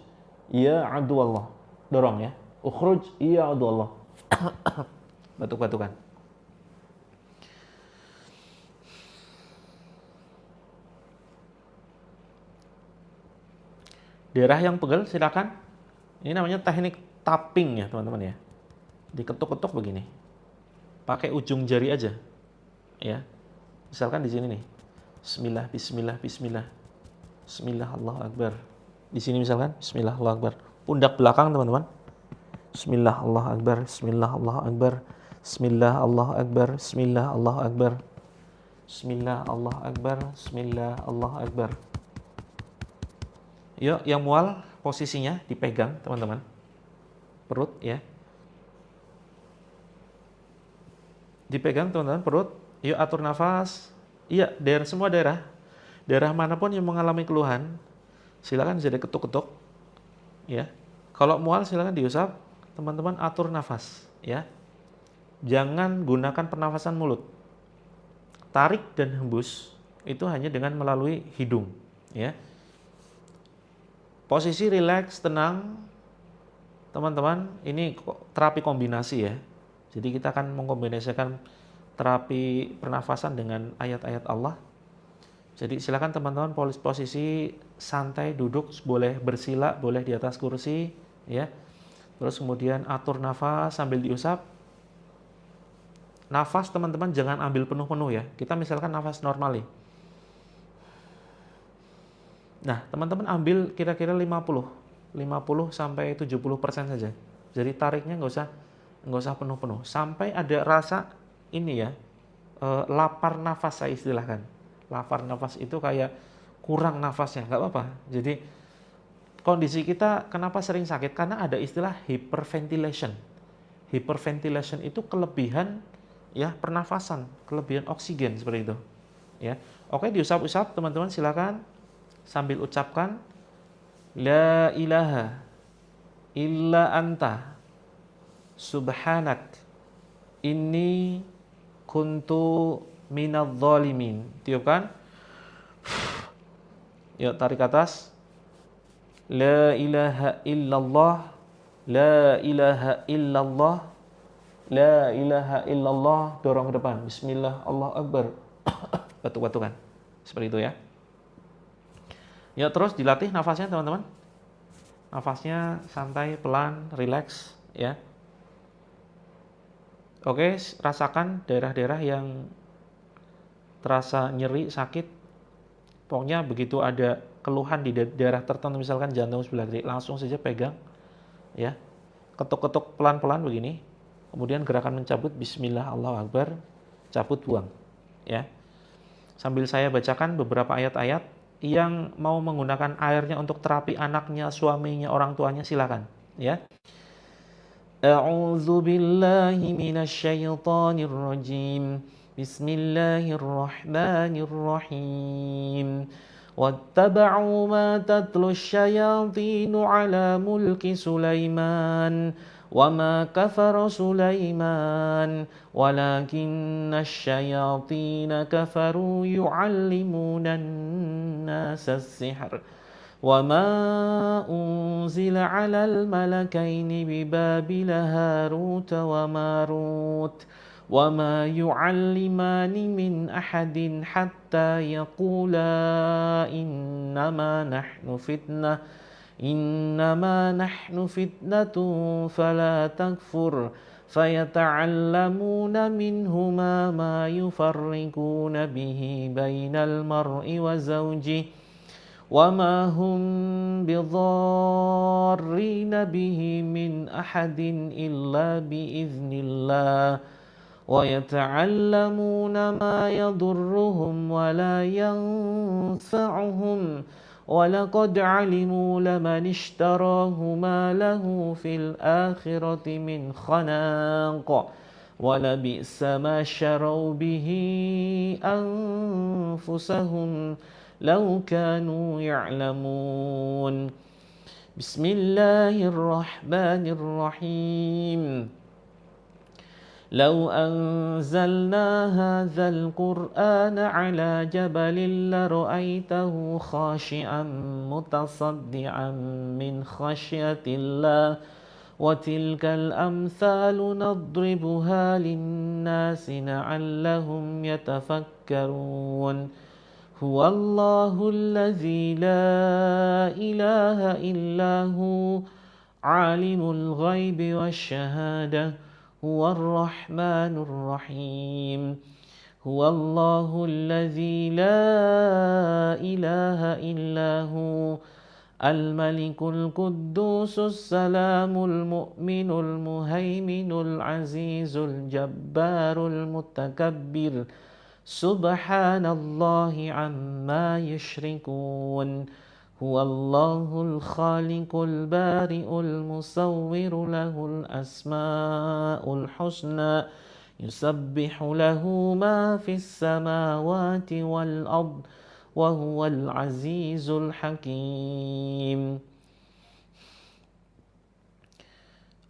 ya aduallah. Dorong ya. Ukhruj ya Allah. Batuk-batukan. Daerah yang pegel silakan. Ini namanya teknik tapping ya teman-teman ya. Diketuk-ketuk begini. Pakai ujung jari aja. Ya. Misalkan di sini nih. Bismillah, bismillah, bismillah. Bismillah, Allahu Akbar. Di sini misalkan Bismillah, Allahu Akbar. Pundak belakang teman-teman. Bismillah, Allahu Akbar. Bismillah, Allahu Akbar. Bismillah, Allahu Akbar. Bismillah, Allahu Akbar. Bismillah, Allahu Akbar. Bismillah, Allahu Akbar. Yuk, yang mual posisinya dipegang, teman-teman. Perut ya. Dipegang, teman-teman, perut. Yuk, atur nafas. Iya, semua daerah. Daerah manapun yang mengalami keluhan, silakan jadi ketuk-ketuk. Ya. Kalau mual silakan diusap. Teman-teman atur nafas ya. Jangan gunakan pernafasan mulut. Tarik dan hembus itu hanya dengan melalui hidung ya. Posisi rileks, tenang. Teman-teman, ini terapi kombinasi ya. Jadi kita akan mengkombinasikan terapi pernafasan dengan ayat-ayat Allah. Jadi silakan teman-teman posisi santai, duduk, boleh bersila, boleh di atas kursi ya. Terus kemudian atur nafas sambil diusap. Nafas teman-teman jangan ambil penuh-penuh ya. Kita misalkan nafas normal nih. Nah, teman-teman ambil kira-kira 50 sampai 70% saja. Jadi tariknya nggak usah penuh-penuh. Sampai ada rasa ini ya, lapar nafas saya istilahkan. Lapar nafas itu kayak kurang nafasnya, nggak apa-apa. Jadi kondisi kita kenapa sering sakit? Karena ada istilah hyperventilation. Hyperventilation itu kelebihan ya pernafasan, kelebihan oksigen seperti itu. Ya, oke diusap-usap teman-teman silakan sambil ucapkan La ilaha illa anta subhanak inni kuntu minadh dhalimin. Tiupkan. Yuk tarik ke atas. La ilaha illallah, la ilaha illallah, la ilaha illallah. Dorong ke depan. Bismillah, Allahu Akbar. Batuk-batukan. Seperti itu ya. Ya terus dilatih nafasnya teman-teman. Nafasnya santai, pelan, rileks ya. Oke, rasakan daerah-daerah yang terasa nyeri, sakit. Pokoknya begitu ada keluhan di daerah tertentu misalkan jantung sebelah kiri, langsung saja pegang ya. Ketuk-ketuk pelan-pelan begini. Kemudian gerakan mencabut bismillah Allahu Akbar, cabut buang. Ya. Sambil saya bacakan beberapa ayat-ayat yang mau menggunakan airnya untuk terapi anaknya, suaminya, orang tuanya silakan, ya. A'udzu billahi minasyaitonir rajim. Bismillahirrahmanirrahim. Wattaba'u ma tatlu asyayatin ala mulki Sulaiman wa ma kafara Sulaiman walakinna asyayatin kafaru yu'allimuna an-nasa as-sihr وما أنزل على الملكين ببابل هاروت وماروت وما يعلمان من أحد حتى يقولا إنما نحن فتنة فلا تكفر فيتعلمون منهما ما يفرقون به بين المرء وزوجه وما هم بضارين به من أحد إلا بإذن الله ويتعلمون ما يضرهم ولا ينفعهم ولقد علموا لمن اشتراه ما له في الآخرة من خلاق ولبئس ما شروا به أنفسهم لو كانوا يعلمون بسم الله الرحمن الرحيم لو أنزلنا هذا القرآن على جبل لرأيته خاشعا متصدعا من خشية الله وتلك الأمثال نضربها للناس لعلهم يتفكرون هو الله الذي لا إله إلا هو عالم الغيب والشهادة هو الرحمن الرحيم هو الله الذي لا إله إلا هو الملك القدوس السلام المؤمن المهيمن العزيز الجبار المتكبر سبحان الله عما يشركون هو الله الخالق البارئ المصور له الأسماء الحسنى يسبح له ما في السماوات والأرض وهو العزيز الحكيم.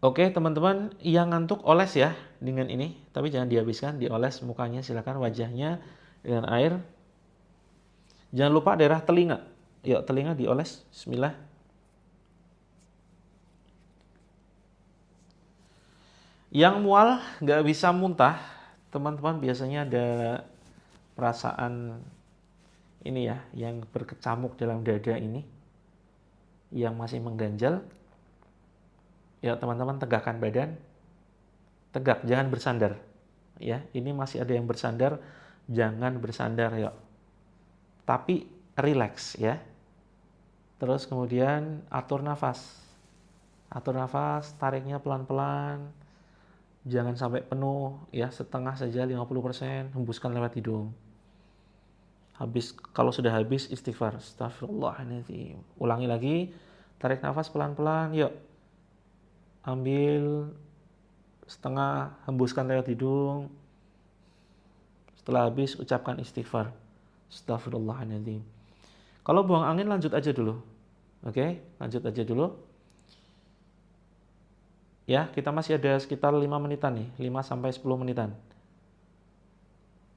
Oke teman-teman, yang ngantuk oles ya dengan ini, tapi jangan dihabiskan, dioles mukanya silakan, wajahnya dengan air. Jangan lupa daerah telinga, yuk telinga dioles, bismillah. Yang mual nggak bisa muntah, teman-teman biasanya ada perasaan ini ya, yang berkecamuk dalam dada ini, yang masih mengganjal. Ya teman-teman tegakkan badan, tegak, jangan bersandar. Ya, ini masih ada yang bersandar, jangan bersandar ya. Tapi relax ya. Terus kemudian atur nafas, tariknya pelan-pelan, jangan sampai penuh ya, setengah saja 50%, hembuskan lewat hidung. Habis, kalau sudah habis istighfar, astagfirullahaladzim. Ulangi lagi, tarik nafas pelan-pelan, yuk. Ambil setengah, hembuskan lewat hidung. Setelah habis ucapkan istighfar, astagfirullahaladzim. Kalau buang angin lanjut aja dulu. Oke, lanjut aja dulu. Ya, kita masih ada sekitar 5 menitan nih, 5-10 menitan.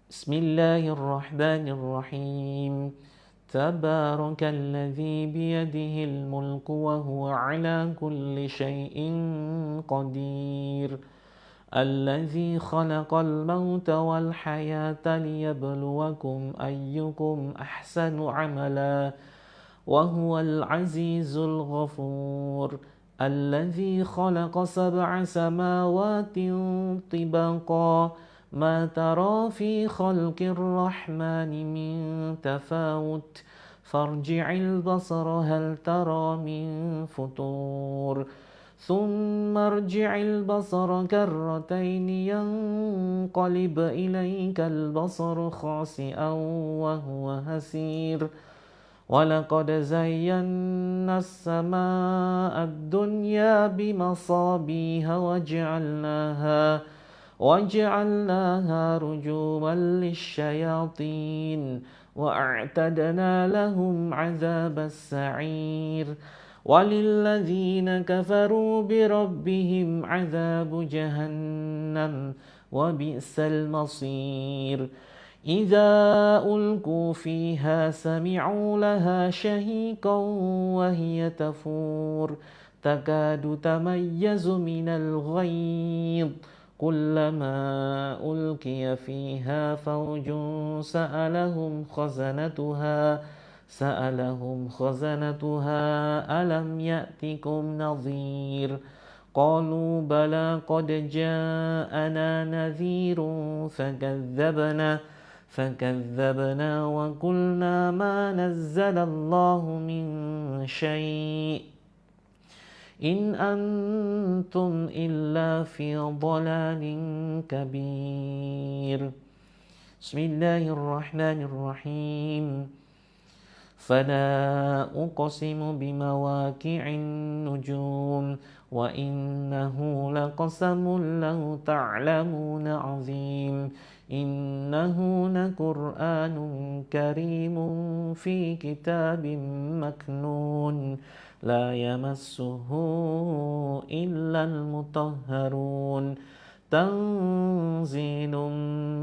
Bismillahirrahmanirrahim. Tabarakalladzi biyadihil mulku wa huwa ala kulli syai'in qadir. Alladzi khalaqal mauta wal hayata liyabluwakum ayyukum ahsanu amala. Wa huwal azizul ghafur. Alladzi khalaqa sab'a samawati tibaqa. ما ترى في خلق الرحمن من تفاوت فارجع البصر هل ترى من فطور ثم ارجع البصر كرتين ينقلب إليك البصر خاسئا وهو هسير ولقد زينا السماء الدنيا بمصابيح وجعلناها رجوما للشياطين وأعتدنا لهم عذاب السعير وللذين كفروا بربهم عذاب جهنم وبئس المصير إذا ألقوا فيها سمعوا لها شهيقا وهي تفور تكاد تميز من الغيظ كلما ألقي فيها فوج سألهم خزنتها ألم يأتكم نظير قالوا بلى قد جاءنا نذير فكذبنا وقلنا ما نزل الله من شيء إن أنتم إلا في ضلال كبير بسم الله الرحمن الرحيم فلا أقسم بمواقع النجوم وإنه لقسم لو تعلمون عظيم إنه لقرآن كريم في كتاب مكنون لا يمسه إلا المطهرون تنزيل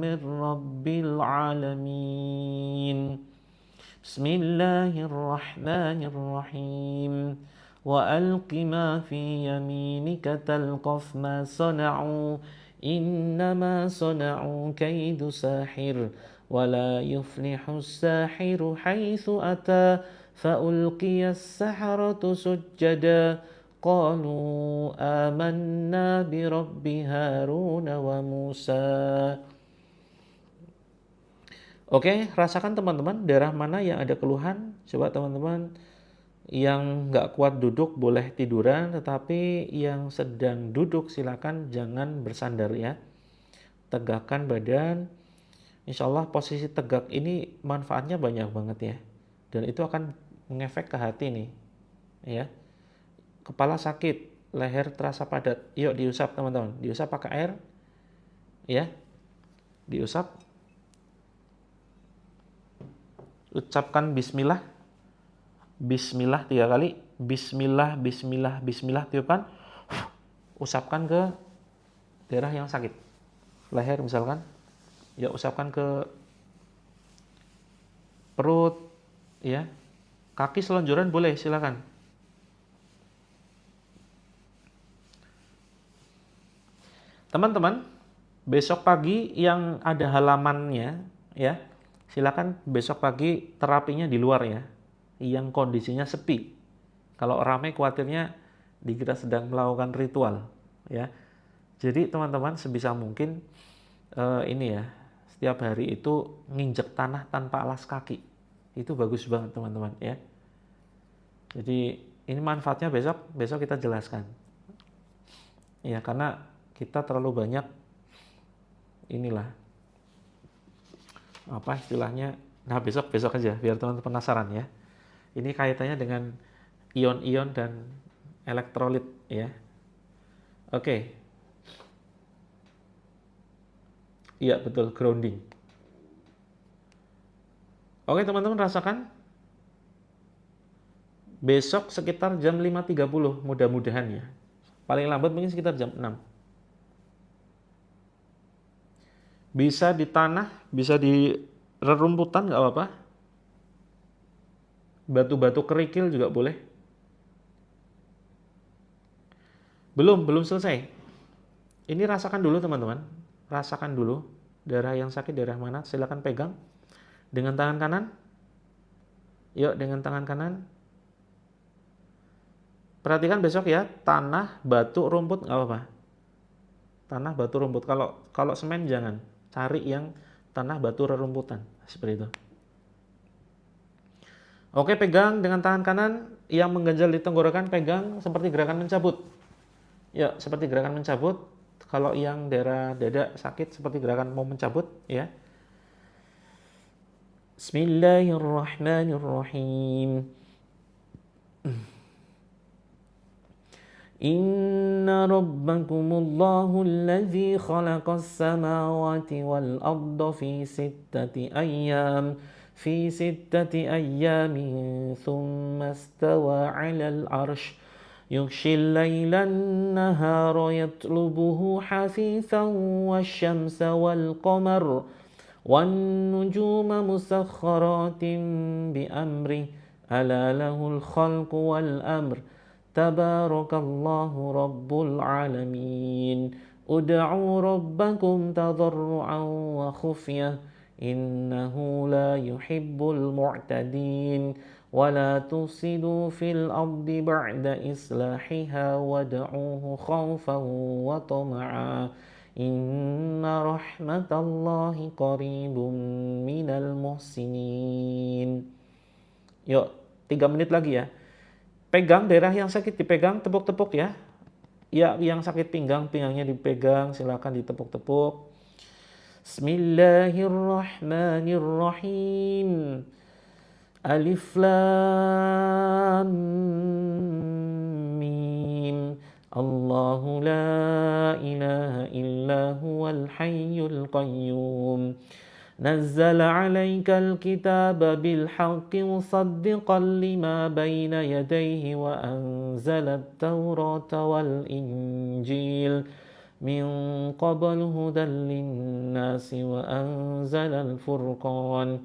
من رب العالمين بسم الله الرحمن الرحيم وألق ما في يمينك تلقف ما صنعوا إنما صنعوا كيد ساحر ولا يفلح الساحر حيث أتى فألقي السحرة سجدا قالوا آمنا برب هارون وموسى. Oke, rasakan teman-teman daerah mana yang ada keluhan. Coba teman-teman yang nggak kuat duduk boleh tiduran, tetapi yang sedang duduk silakan jangan bersandar ya. Tegakkan badan. Insya Allah posisi tegak ini manfaatnya banyak banget ya. Dan itu akan mengefek ke hati nih. Ya. Kepala sakit, leher terasa padat. Yuk diusap teman-teman. Diusap pakai air. Ya. Diusap. Ucapkan bismillah. Bismillah 3 kali. Bismillah, bismillah, bismillah. Tiupkan. Usapkan ke daerah yang sakit. Leher misalkan. Ya, usapkan ke perut. Ya. Kaki selonjoran boleh, silakan. Teman-teman, besok pagi yang ada halamannya, ya. Silakan besok pagi terapinya di luar ya, yang kondisinya sepi. Kalau ramai khawatirnya dikira sedang melakukan ritual ya. Jadi teman-teman sebisa mungkin ini ya, setiap hari itu nginjek tanah tanpa alas kaki. Itu bagus banget teman-teman ya. Jadi ini manfaatnya besok kita jelaskan. Ya, karena kita terlalu banyak inilah apa istilahnya. Nah, besok aja biar teman-teman penasaran ya. Ini kaitannya dengan ion-ion dan elektrolit ya. Oke. Iya, betul, grounding. Oke, teman-teman rasakan. Besok sekitar jam 5.30 mudah-mudahan ya. Paling lambat mungkin sekitar jam 6. Bisa di tanah, bisa di rerumputan nggak apa-apa. Batu-batu kerikil juga boleh. Belum selesai. Ini rasakan dulu teman-teman. Rasakan dulu daerah yang sakit daerah mana. Silakan pegang dengan tangan kanan. Yuk, dengan tangan kanan. Perhatikan besok ya, tanah, batu, rumput nggak apa-apa. Tanah, batu, rumput. Kalau semen jangan. Cari yang tanah, batu, rerumputan. Seperti itu. Oke, pegang dengan tangan kanan yang mengganjal di tenggorokan, pegang seperti gerakan mencabut. Ya, seperti gerakan mencabut. Kalau yang daerah dada sakit seperti gerakan mau mencabut, ya. Bismillahirrahmanirrahim. Inna rabbakumullahu alladhi khalaqas samawati wal arda fi sittati ayyamin thumma istawa 'alal 'arsh يغشي الليل النهار يطلبه حثيثا والشمس والقمر والنجوم مسخرات بأمره ألا له الخلق والأمر تبارك الله رب العالمين ادعوا ربكم تضرعا وخفية إنه لا يحب المعتدين ولا تفسدوا في الأرض بعد إصلاحها ودعوه خوفا وطمعا إن رحمة الله قريب من المحسنين. Yuk, 3 menit lagi ya. Pegang daerah yang sakit dipegang, tepuk-tepuk ya. Ya, yang sakit pinggang, pinggangnya dipegang, silakan ditepuk-tepuk. Bismillahirrahmanirrahim. Alif Lam Mim. Allahu la ilaha illa huwal hayyul qayyum. نزل عليك الكتاب بالحق مصدقا لما بين يديه وأنزل التوراة والإنجيل من قبل هدى للناس وأنزل الفرقان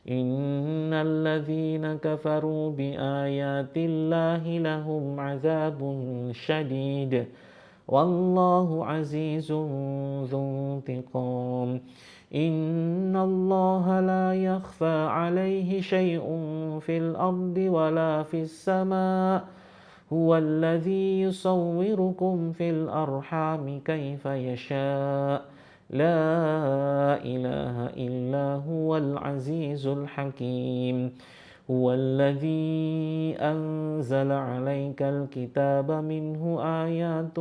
إن الذين كفروا بآيات الله لهم عذاب شديد والله عزيز ذو انتقام إن الله لا يخفى عليه شيء في الأرض ولا في السماء هو الذي يصوركم في الأرحام كيف يشاء لا إله إلا هو العزيز الحكيم هو الذي أنزل عليك الكتاب منه آيات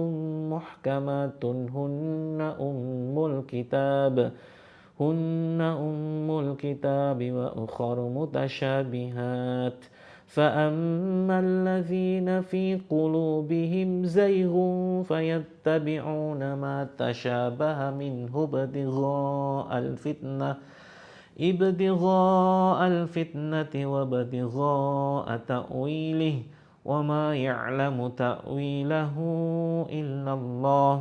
محكمات هن أم الكتاب وأخر متشابهات فأما الذين في قلوبهم زيغ فيتبعون ما تشابه منه ابتغاء الفتنة وابتغاء تأويله وما يعلم تأويله إلا الله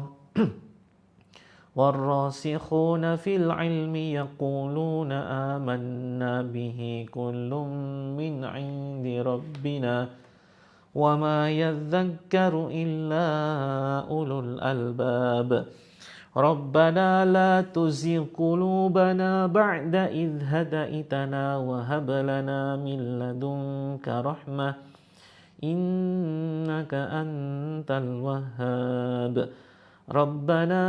والراسخون في العلم يقولون آمنا به كل من عند ربنا وما يذكر إلا أولو الألباب ربنا لا تزغ قلوبنا بعد إذ هديتنا وهب لنا من لدنك رحمة إنك أنت الوهاب ربنا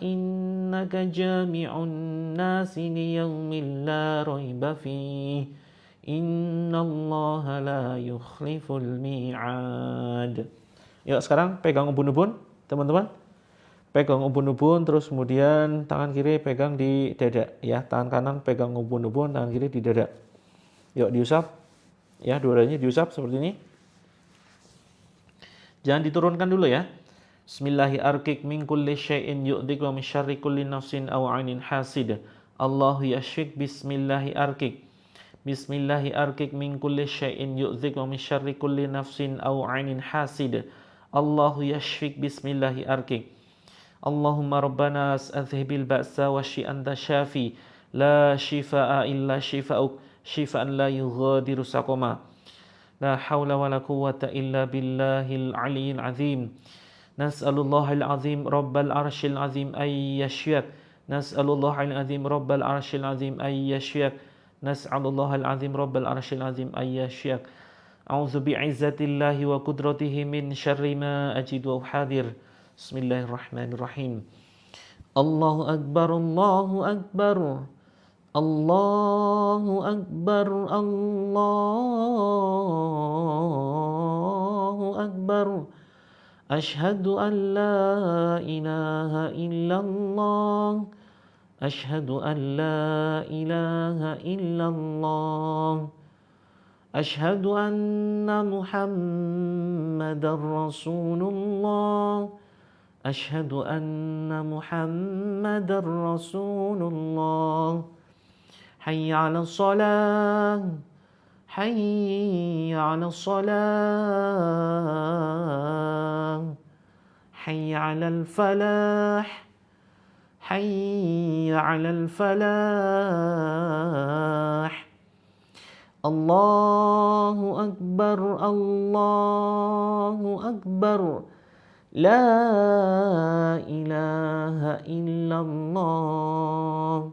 إنك جامع الناس ليوم لا ريب فيه إن الله لا يخلف الميعاد. Yuk sekarang pegang ubun-ubun teman-teman. Pegang ubun-ubun, terus kemudian tangan kiri pegang di dada ya, tangan kanan pegang ubun-ubun, tangan kiri di dada. Yuk diusap ya, dua-duanya diusap seperti ini. Jangan diturunkan dulu ya. Bismillahi arkik min kulli syai'in yu'dik wa min syarri kulli nafsin aw 'ainin hasid. Allahu yashfik bismillahi arkik. Bismillahi arkik min kulli syai'in yu'dik wa min syarri kulli nafsin aw 'ainin hasid. Allahu yashfik bismillahi arkik. Allahumma rabbana azhibil ba'sa washi anta syafi la shifaa illa shifaa'uk shifaan la yughadiru saqama la hawla wala quwwata illa billahil aliyyil azim. Nas'alullahal azim rabbal arsyil azim ay yashfiak. Nas'alullahal azim rabbal arsyil azim ay yashfiak. Nas'alullahal azim rabbal arsyil azim ay yashfiak. A'udzu bi'izzatillahi wa qudratihi min syarri ma ajidu wa uhadir. Bismillahirrahmanirrahim. Allahu akbar, Allahu akbar. Allahu akbar, Allahu akbar. Asyhadu an la ilaha illallah. Asyhadu an la ilaha illallah. Asyhadu anna Muhammadar Rasulullah. Asyhadu anna Muhammadar Rasulullah. Hayya 'alas shalah. Hayya 'alas shalah. Hayya 'alal falah. Hayya 'alal falah. Allahu Akbar, Allahu Akbar. La ilaha illallah.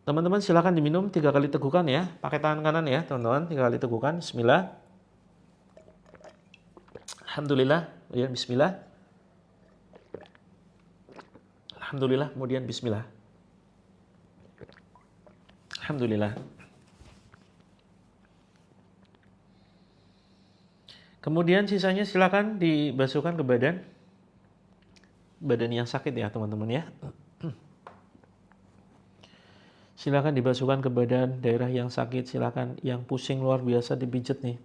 Teman-teman silakan diminum 3 kali tegukan ya. Pakai tangan kanan ya teman-teman. 3 kali tegukan. Bismillah. Alhamdulillah. Ya, bismillah. Alhamdulillah. Kemudian bismillah. Alhamdulillah. Kemudian sisanya silakan dibasuhkan ke badan yang sakit ya teman-teman ya. Silakan dibasuhkan ke badan daerah yang sakit, silakan yang pusing luar biasa dipijet nih.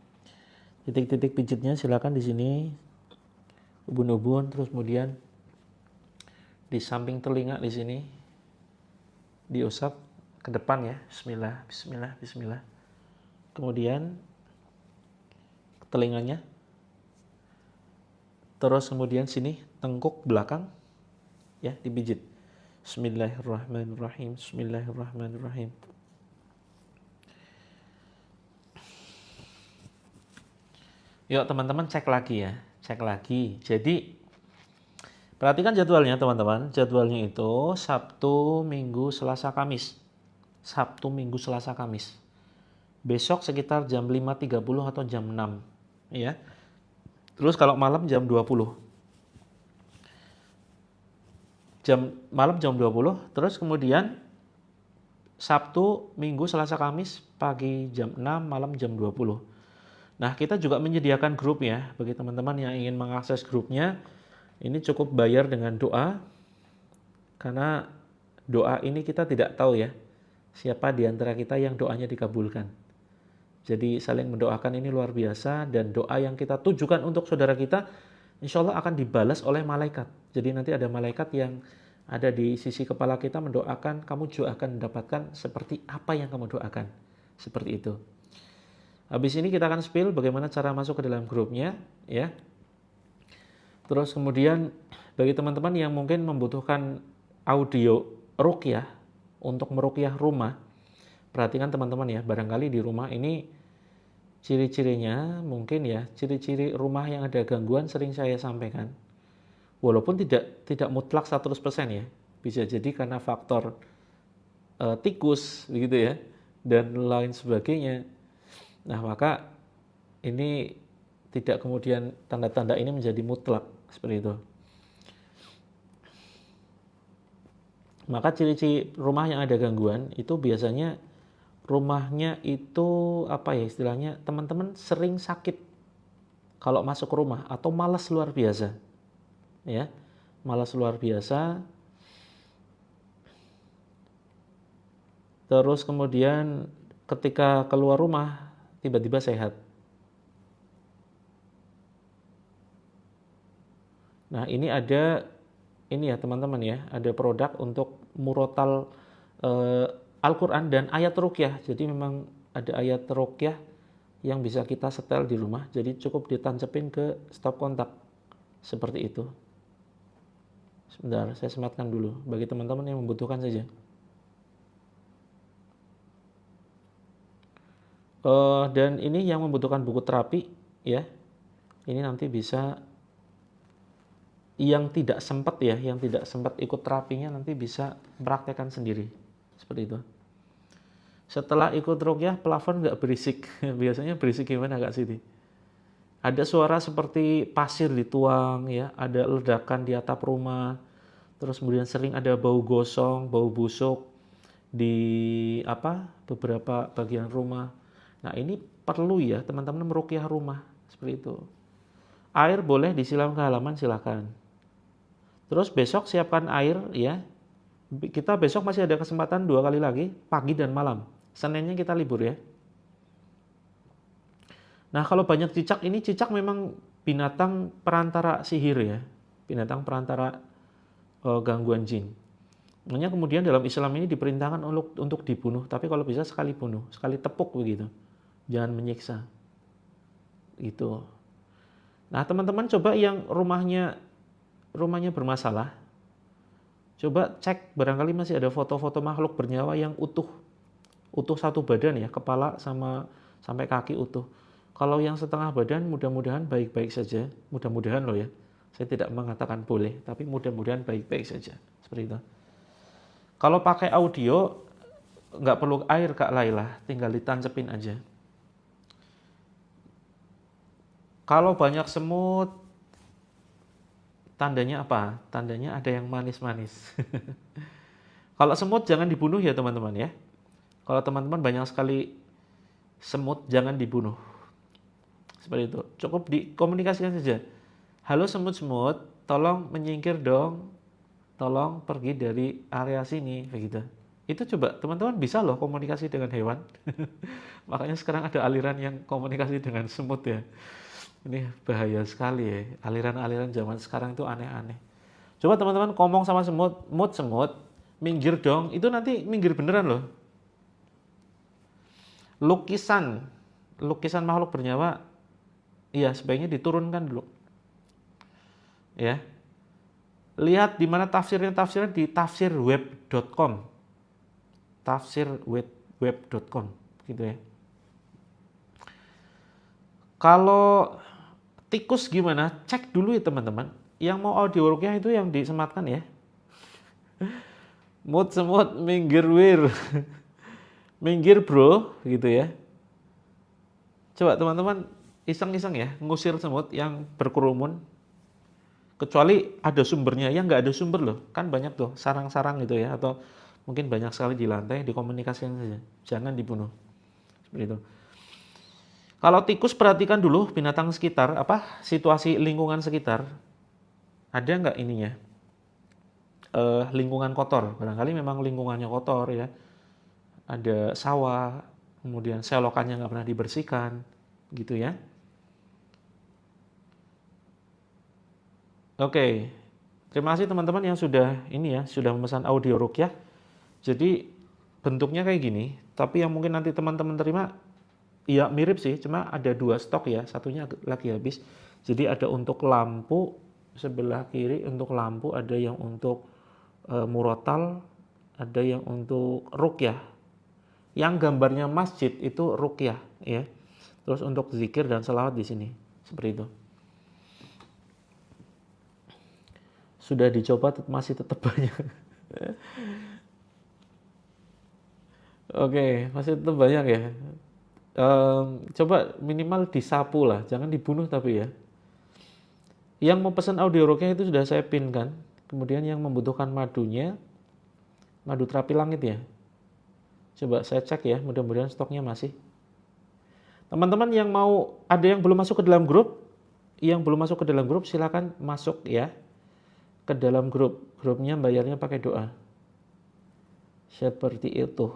Titik-titik pijitnya silakan di sini, ubun-ubun, terus kemudian di samping telinga di sini diusap ke depan ya. Bismillah, bismillah, bismillah. Kemudian ke telinganya. Terus kemudian sini tengkuk belakang ya dipijit. Bismillahirrahmanirrahim. Bismillahirrahmanirrahim. Yuk teman-teman cek lagi ya. Cek lagi. Jadi perhatikan jadwalnya teman-teman. Jadwalnya itu Sabtu, Minggu, Selasa, Kamis. Sabtu, Minggu, Selasa, Kamis. Besok sekitar jam 5.30 atau jam 6 ya. Terus kalau malam jam 20. Malam jam 20, terus kemudian Sabtu, Minggu, Selasa, Kamis pagi jam 6, malam jam 20. Nah, kita juga menyediakan grup ya bagi teman-teman yang ingin mengakses grupnya. Ini cukup bayar dengan doa. Karena doa ini kita tidak tahu ya siapa di antara kita yang doanya dikabulkan. Jadi saling mendoakan ini luar biasa, dan doa yang kita tujukan untuk saudara kita insya Allah akan dibalas oleh malaikat. Jadi nanti ada malaikat yang ada di sisi kepala kita mendoakan, kamu juga akan mendapatkan seperti apa yang kamu doakan. Seperti itu. Habis ini kita akan spill bagaimana cara masuk ke dalam grupnya ya. Terus kemudian bagi teman-teman yang mungkin membutuhkan audio ruqyah untuk meruqyah rumah, perhatikan teman-teman ya, barangkali di rumah ini ciri-cirinya mungkin ya, ciri-ciri rumah yang ada gangguan sering saya sampaikan. Walaupun tidak mutlak 100% ya. Bisa jadi karena faktor tikus begitu ya dan lain sebagainya. Nah, maka ini tidak kemudian tanda-tanda ini menjadi mutlak seperti itu. Maka ciri-ciri rumah yang ada gangguan itu biasanya rumahnya itu apa ya istilahnya, teman-teman sering sakit kalau masuk ke rumah atau malas luar biasa ya, malas luar biasa. Terus kemudian ketika keluar rumah tiba-tiba sehat. Nah, ini ada ini ya teman-teman ya, ada produk untuk murotal Al-Quran dan ayat ruqyah. Jadi memang ada ayat ruqyah yang bisa kita setel di rumah. Jadi cukup ditancepin ke stop kontak. Seperti itu. Sebentar, saya sematkan dulu. Bagi teman-teman yang membutuhkan saja. Dan ini yang membutuhkan buku terapi. Ya, ini nanti bisa, yang tidak sempat ya, yang tidak sempat ikut terapinya nanti bisa praktekkan sendiri. Seperti itu. Setelah ikut ruqyah, plafon nggak berisik. Biasanya berisik gimana Kak Siti? Ada suara seperti pasir dituang, ya, ada ledakan di atap rumah, terus kemudian sering ada bau gosong, bau busuk di beberapa bagian rumah. Nah, ini perlu ya teman-teman meruqyah rumah seperti itu. Air boleh disiram ke halaman, silakan. Terus besok siapkan air ya. Kita besok masih ada kesempatan 2 kali lagi, pagi dan malam. Seninnya kita libur ya. Nah, kalau banyak cicak, ini cicak memang binatang perantara sihir ya. Binatang perantara gangguan jin. Makanya kemudian dalam Islam ini diperintahkan untuk dibunuh, tapi kalau bisa sekali bunuh, sekali tepuk begitu. Jangan menyiksa. Gitu. Nah, teman-teman coba yang rumahnya bermasalah, coba cek barangkali masih ada foto-foto makhluk bernyawa yang utuh satu badan ya, kepala sampai kaki utuh. Kalau yang setengah badan mudah-mudahan baik-baik saja, mudah-mudahan loh ya. Saya tidak mengatakan boleh, tapi mudah-mudahan baik-baik saja. Seperti itu. Kalau pakai audio nggak perlu air Kak Laila, tinggal ditancepin aja. Kalau banyak semut, tandanya apa? Tandanya ada yang manis-manis. Kalau semut jangan dibunuh ya teman-teman ya. Kalau teman-teman banyak sekali semut, jangan dibunuh. Seperti itu. Cukup dikomunikasikan saja. Halo semut-semut, tolong menyingkir dong. Tolong pergi dari area sini, begitu. Itu coba teman-teman bisa loh komunikasi dengan hewan. Makanya sekarang ada aliran yang komunikasi dengan semut ya. Ini bahaya sekali ya. Aliran-aliran zaman sekarang itu aneh-aneh. Coba teman-teman ngomong sama semut, semut, minggir dong. Itu nanti minggir beneran loh. Lukisan makhluk bernyawa, iya sebaiknya diturunkan dulu. Ya. Lihat di mana tafsirnya di tafsirweb.com. Tafsirweb.com gitu ya. Kalau tikus gimana? Cek dulu ya teman-teman. Yang mau audio rukyah itu yang disematkan ya. Semut minggir wir. Minggir bro, gitu ya. Coba teman-teman iseng-iseng ya, ngusir semut yang berkerumun. Kecuali ada sumbernya, yang nggak ada sumber loh. Kan banyak tuh sarang-sarang gitu ya, atau mungkin banyak sekali di lantai, dikomunikasikan saja. Jangan dibunuh. Seperti itu. Kalau tikus perhatikan dulu binatang sekitar, situasi lingkungan sekitar. Ada nggak ininya? Lingkungan kotor. Barangkali memang lingkungannya kotor ya. Ada sawah, kemudian selokannya nggak pernah dibersihkan, gitu ya. Oke, terima kasih teman-teman yang sudah memesan audio rukyah. Jadi bentuknya kayak gini, tapi yang mungkin nanti teman-teman terima, ya mirip sih, cuma ada 2 stok ya, satunya lagi habis. Jadi ada untuk lampu sebelah kiri, untuk lampu ada yang untuk murotal, ada yang untuk rukyah. Yang gambarnya masjid itu rukyah ya. Terus untuk zikir dan selawat di sini. Seperti itu. Sudah dicoba masih tetap banyak. Oke, masih tetap banyak ya. Coba minimal disapu lah, jangan dibunuh tapi ya. Yang mau pesan audio rukyah itu sudah saya pin kan. Kemudian yang membutuhkan madunya, madu terapi langit ya. Coba saya cek ya, mudah-mudahan stoknya masih. Teman-teman yang mau, ada yang belum masuk ke dalam grup, silakan masuk ya ke dalam grup. Grupnya bayarnya pakai doa. Seperti itu.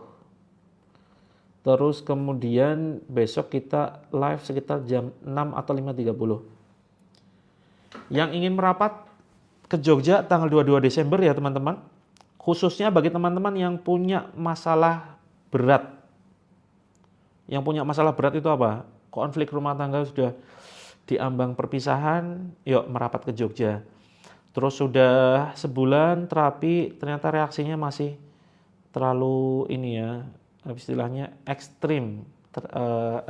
Terus kemudian besok kita live sekitar jam 6 atau 5.30. Yang ingin merapat ke Jogja tanggal 22 Desember ya teman-teman. Khususnya bagi teman-teman yang punya masalah berat. Yang punya masalah berat itu apa? Konflik rumah tangga sudah diambang perpisahan, yuk merapat ke Jogja. Terus sudah sebulan terapi, ternyata reaksinya masih terlalu istilahnya ekstrim.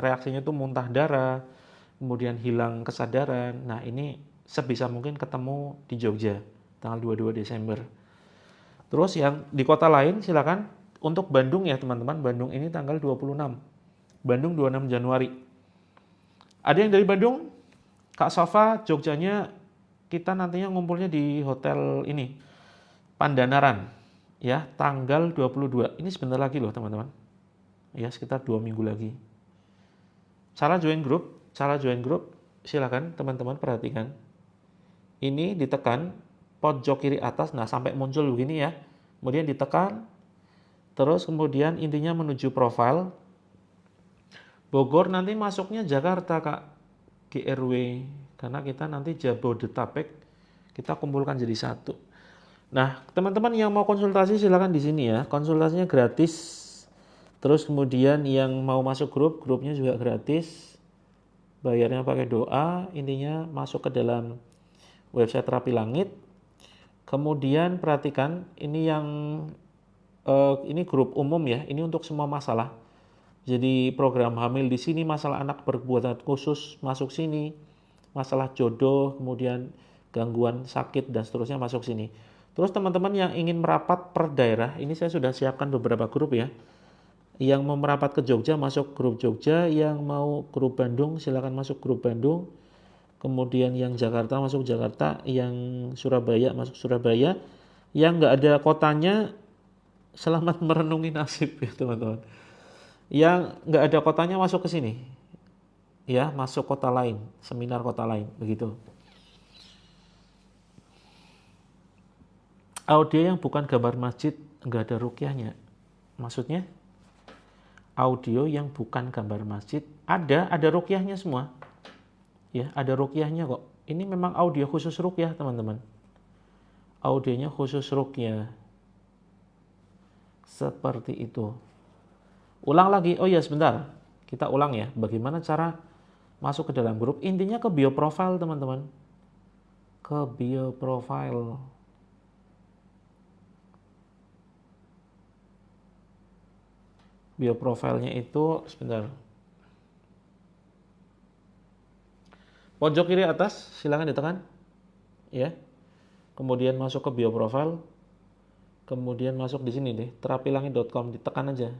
Reaksinya itu muntah darah, kemudian hilang kesadaran. Nah ini sebisa mungkin ketemu di Jogja, tanggal 22 Desember. Terus yang di kota lain silakan. Untuk Bandung ya teman-teman, Bandung ini tanggal 26. Bandung 26 Januari. Ada yang dari Bandung? Kak Sofa, Jogjanya kita nantinya ngumpulnya di hotel ini, Pandanaran. Ya, tanggal 22. Ini sebentar lagi loh teman-teman. Ya, sekitar 2 minggu lagi. Cara join grup silakan teman-teman perhatikan. Ini ditekan pojok kiri atas, nah sampai muncul begini ya. Kemudian ditekan, terus kemudian intinya menuju profile. Bogor nanti masuknya Jakarta Kak, GRW. Karena kita nanti Jabodetabek, kita kumpulkan jadi satu. Nah, teman-teman yang mau konsultasi silakan di sini ya. Konsultasinya gratis. Terus kemudian yang mau masuk grup, grupnya juga gratis. Bayarnya pakai doa, intinya masuk ke dalam website Terapi Langit. Kemudian perhatikan, ini yang ini grup umum ya, ini untuk semua masalah. Jadi program hamil di sini, masalah anak berkebutuhan khusus masuk sini, masalah jodoh, kemudian gangguan sakit dan seterusnya masuk sini. Terus teman-teman yang ingin merapat per daerah, ini saya sudah siapkan beberapa grup ya. Yang mau merapat ke Jogja masuk grup Jogja, yang mau grup Bandung silakan masuk grup Bandung. Kemudian yang Jakarta masuk Jakarta, yang Surabaya masuk Surabaya. Yang nggak ada kotanya selamat merenungi nasib ya teman-teman. Yang nggak ada kotanya masuk ke sini. Ya, masuk kota lain, seminar kota lain, begitu. Audio yang bukan gambar masjid nggak ada ruqyahnya. Maksudnya? Audio yang bukan gambar masjid ada ruqyahnya semua. Ya, ada ruqyahnya kok. Ini memang audio khusus ruqyah, teman-teman. Audionya khusus ruqyah. Seperti itu. Ulang lagi. Oh iya, sebentar. Kita ulang ya. Bagaimana cara masuk ke dalam grup? Intinya ke bio profile, teman-teman. Ke bio profile. Bio profilnya itu sebentar. Pojok kiri atas silakan ditekan. Ya. Kemudian masuk ke bio profile. Kemudian masuk di sini deh, terapilangit.com, ditekan aja.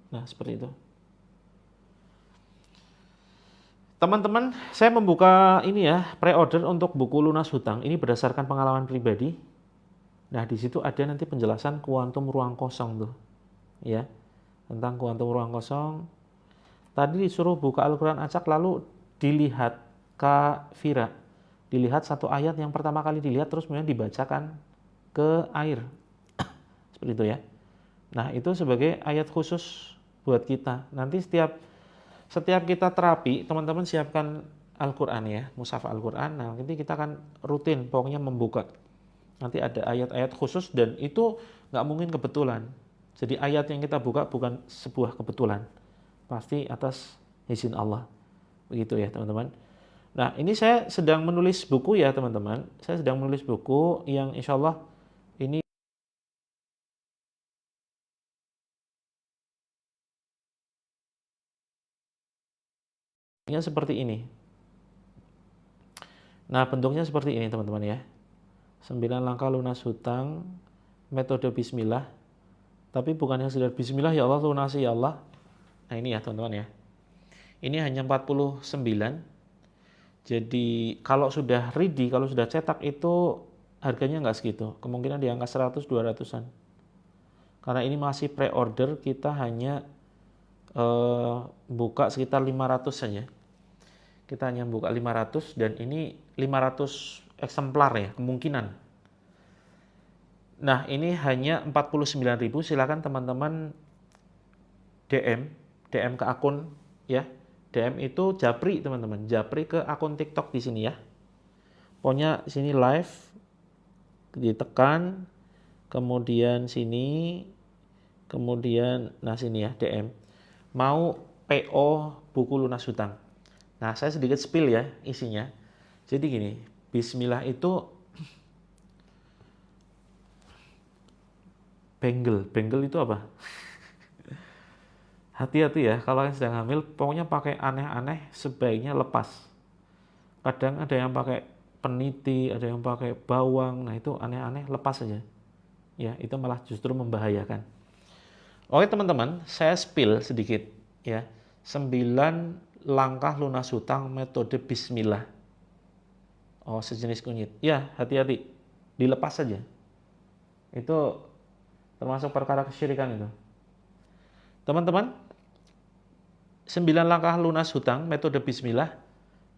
Nah, seperti itu. Teman-teman, saya membuka ini ya, pre-order untuk buku Lunas Hutang. Ini berdasarkan pengalaman pribadi. Nah, di situ ada nanti penjelasan kuantum ruang kosong tuh. Ya. Tentang kuantum ruang kosong. Tadi disuruh buka Al-Quran acak, lalu dilihat Kak Vira. Dilihat satu ayat yang pertama kali dilihat, terus kemudian dibacakan ke air. Seperti itu ya. Nah, itu sebagai ayat khusus buat kita. Nanti setiap kita terapi, teman-teman siapkan Al-Quran ya, mushaf Al-Quran. Nah, nanti kita akan rutin, pokoknya membuka. Nanti ada ayat-ayat khusus dan itu nggak mungkin kebetulan. Jadi ayat yang kita buka bukan sebuah kebetulan. Pasti atas izin Allah. Begitu ya teman-teman. Nah, ini saya sedang menulis buku ya teman-teman. Saya sedang menulis buku yang insya Allah ini seperti ini. Nah, bentuknya seperti ini teman-teman ya. 9 langkah lunas hutang, metode bismillah. Tapi bukan yang sekedar bismillah ya Allah lunasi ya Allah. Nah, ini ya teman-teman ya. Ini hanya 49. Jadi kalau sudah ready, kalau sudah cetak itu harganya nggak segitu. Kemungkinan di angka 100-200an. Karena ini masih pre-order, kita hanya buka sekitar 500 saja. Kita hanya buka 500 dan ini 500 eksemplar ya, kemungkinan. Nah, ini hanya 49.000. Silakan teman-teman DM ke akun ya. DM itu japri teman-teman, japri ke akun TikTok di sini ya. Pokoknya sini live, ditekan, kemudian sini, kemudian nah sini ya DM. Mau PO buku lunas hutang. Nah, saya sedikit spill ya isinya. Jadi gini, bismillah itu Benggel itu apa? Hati-hati ya, kalau yang sedang hamil, pokoknya pakai aneh-aneh sebaiknya lepas. Kadang ada yang pakai peniti, ada yang pakai bawang, nah itu aneh-aneh lepas saja. Ya, itu malah justru membahayakan. Oke teman-teman, saya spill sedikit ya. 9 langkah lunas hutang metode bismillah. Oh, sejenis kunyit. Ya, hati-hati. Dilepas saja. Itu termasuk perkara kesyirikan itu. Teman-teman, 9 langkah lunas hutang metode bismillah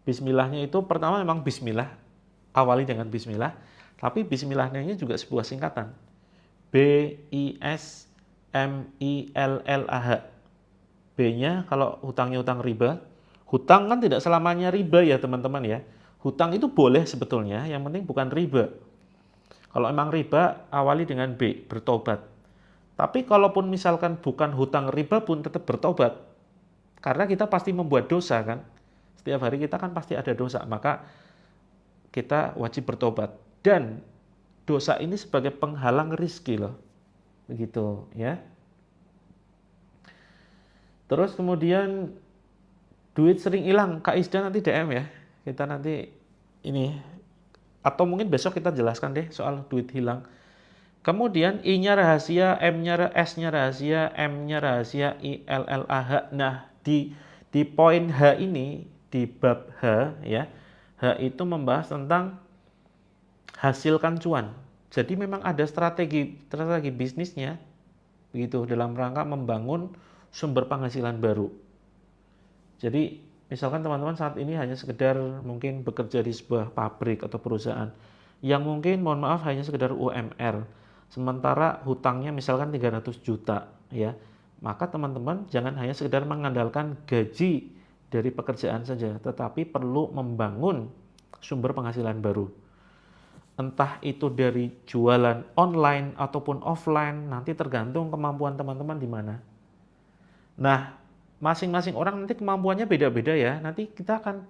Bismillahnya itu pertama memang bismillah, awali dengan bismillah, tapi bismillahnya juga sebuah singkatan. B-I-S-M-I-L-L-A-H. B-nya kalau hutangnya hutang riba, hutang kan tidak selamanya riba ya teman-teman ya. Hutang itu boleh sebetulnya, yang penting bukan riba. Kalau emang riba, awali dengan B, bertobat. Tapi kalaupun misalkan bukan hutang riba pun tetap bertobat. Karena kita pasti membuat dosa kan. Setiap hari kita kan pasti ada dosa, maka kita wajib bertobat. Dan dosa ini sebagai penghalang rizki loh. Begitu ya. Terus kemudian duit sering hilang, Kak Isda nanti DM ya. Kita nanti ini, atau mungkin besok kita jelaskan deh soal duit hilang. Kemudian I-nya rahasia, S-nya rahasia, M-nya rahasia, I-L-L-A-H. Nah, di poin H ini, di bab H ya, H itu membahas tentang hasilkan cuan. Jadi memang ada strategi bisnisnya begitu dalam rangka membangun sumber penghasilan baru. Jadi misalkan teman-teman saat ini hanya sekedar mungkin bekerja di sebuah pabrik atau perusahaan yang mungkin mohon maaf hanya sekedar UMR, sementara hutangnya misalkan 300 juta ya, maka teman-teman jangan hanya sekedar mengandalkan gaji dari pekerjaan saja, tetapi perlu membangun sumber penghasilan baru. Entah itu dari jualan online ataupun offline, nanti tergantung kemampuan teman-teman di mana. Nah, masing-masing orang nanti kemampuannya beda-beda ya. Nanti kita akan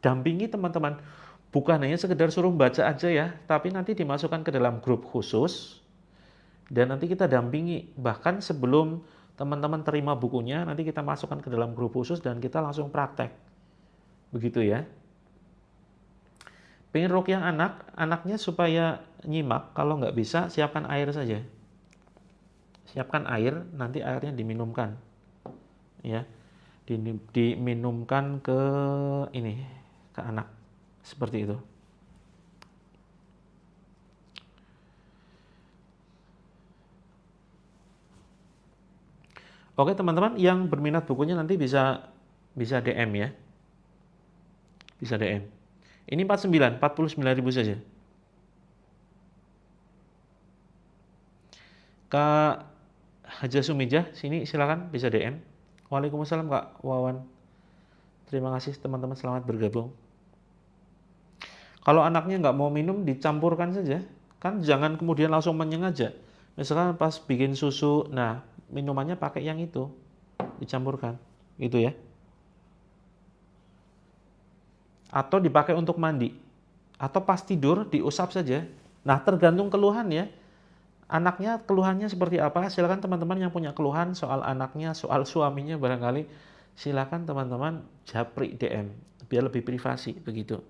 dampingi teman-teman. Bukan hanya sekedar suruh baca aja ya, tapi nanti dimasukkan ke dalam grup khusus. Dan nanti kita dampingi. Bahkan sebelum teman-teman terima bukunya, nanti kita masukkan ke dalam grup khusus dan kita langsung praktek. Begitu ya. Pengen ruqyah anaknya supaya nyimak, kalau nggak bisa siapkan air saja. Siapkan air, nanti airnya diminumkan. Ya, diminumkan ke anak seperti itu. Oke teman-teman, yang berminat bukunya nanti bisa DM ya, bisa DM. Ini 49.000 saja. Kak Haja Sumijah, sini silakan bisa DM. Waalaikumsalam Kak Wawan. Terima kasih teman-teman, selamat bergabung. Kalau anaknya nggak mau minum, dicampurkan saja. Kan jangan kemudian langsung menyeng aja. Misalkan pas bikin susu, nah minumannya pakai yang itu, dicampurkan. Gitu ya. Atau dipakai untuk mandi. Atau pas tidur, diusap saja. Nah tergantung keluhan ya. Anaknya keluhannya seperti apa? Silakan teman-teman yang punya keluhan soal anaknya, soal suaminya barangkali, silakan teman-teman japri DM biar lebih privasi begitu.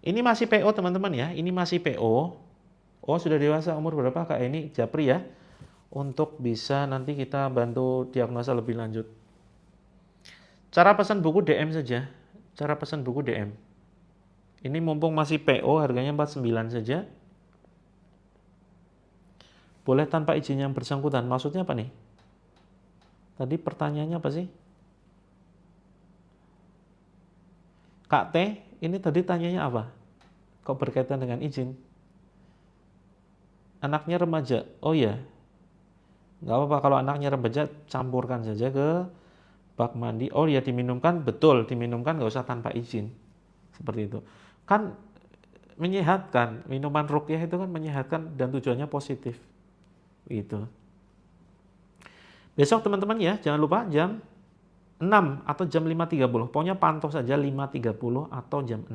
Ini masih PO teman-teman ya, ini masih PO. Oh sudah dewasa, umur berapa Kak? Ini japri ya, untuk bisa nanti kita bantu diagnosa lebih lanjut. Cara pesan buku DM saja. Cara pesan buku DM. Ini mumpung masih PO, harganya 49 saja. Boleh tanpa izin yang bersangkutan. Maksudnya apa nih? Tadi pertanyaannya apa sih? Kak T, ini tadi tanyanya apa? Kok berkaitan dengan izin? Anaknya remaja. Oh iya. Nggak apa-apa kalau anaknya remaja, campurkan saja ke bak mandi. Oh ya diminumkan, betul. Diminumkan nggak usah tanpa izin. Seperti itu. Kan menyehatkan. Minuman ruqyah itu kan menyehatkan dan tujuannya positif. Gitu. Besok teman-teman ya, jangan lupa jam 6 atau jam 5.30. Pokoknya pantau saja 5.30 atau jam 6.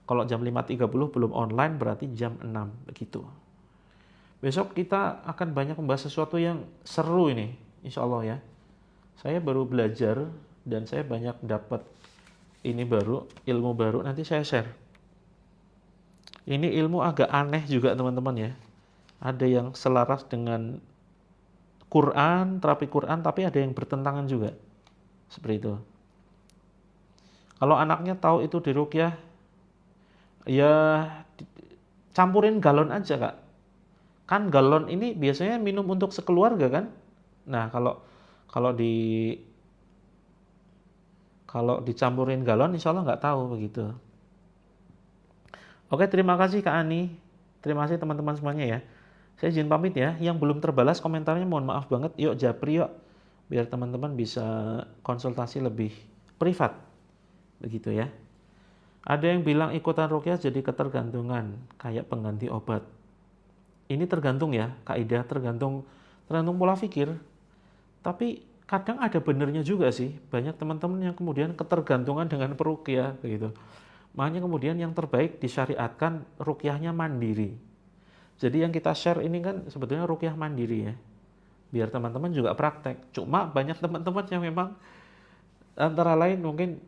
Kalau jam 5.30 belum online berarti jam 6 begitu. Besok kita akan banyak membahas sesuatu yang seru ini, insya Allah ya. Saya baru belajar dan saya banyak dapat ini baru, ilmu baru, nanti saya share. Ini ilmu agak aneh juga teman-teman ya. Ada yang selaras dengan Quran, terapi Quran, tapi ada yang bertentangan juga. Seperti itu. Kalau anaknya tahu itu di ruqyah, ya campurin galon aja Kak. Kan galon ini biasanya minum untuk sekeluarga kan. Nah kalau dicampurin galon insya Allah nggak tahu begitu. Oke, terima kasih Kak Ani. Terima kasih teman-teman semuanya ya. Saya izin pamit ya. Yang belum terbalas komentarnya mohon maaf banget. Yuk japri yuk. Biar teman-teman bisa konsultasi lebih privat. Begitu ya. Ada yang bilang ikutan ruqyah jadi ketergantungan. Kayak pengganti obat. Ini tergantung ya, kaidah tergantung pola pikir. Tapi kadang ada benernya juga sih. Banyak teman-teman yang kemudian ketergantungan dengan peruqyah begitu. Makanya kemudian yang terbaik disyariatkan ruqyahnya mandiri. Jadi yang kita share ini kan sebetulnya ruqyah mandiri ya. Biar teman-teman juga praktek. Cuma banyak teman-teman yang memang antara lain mungkin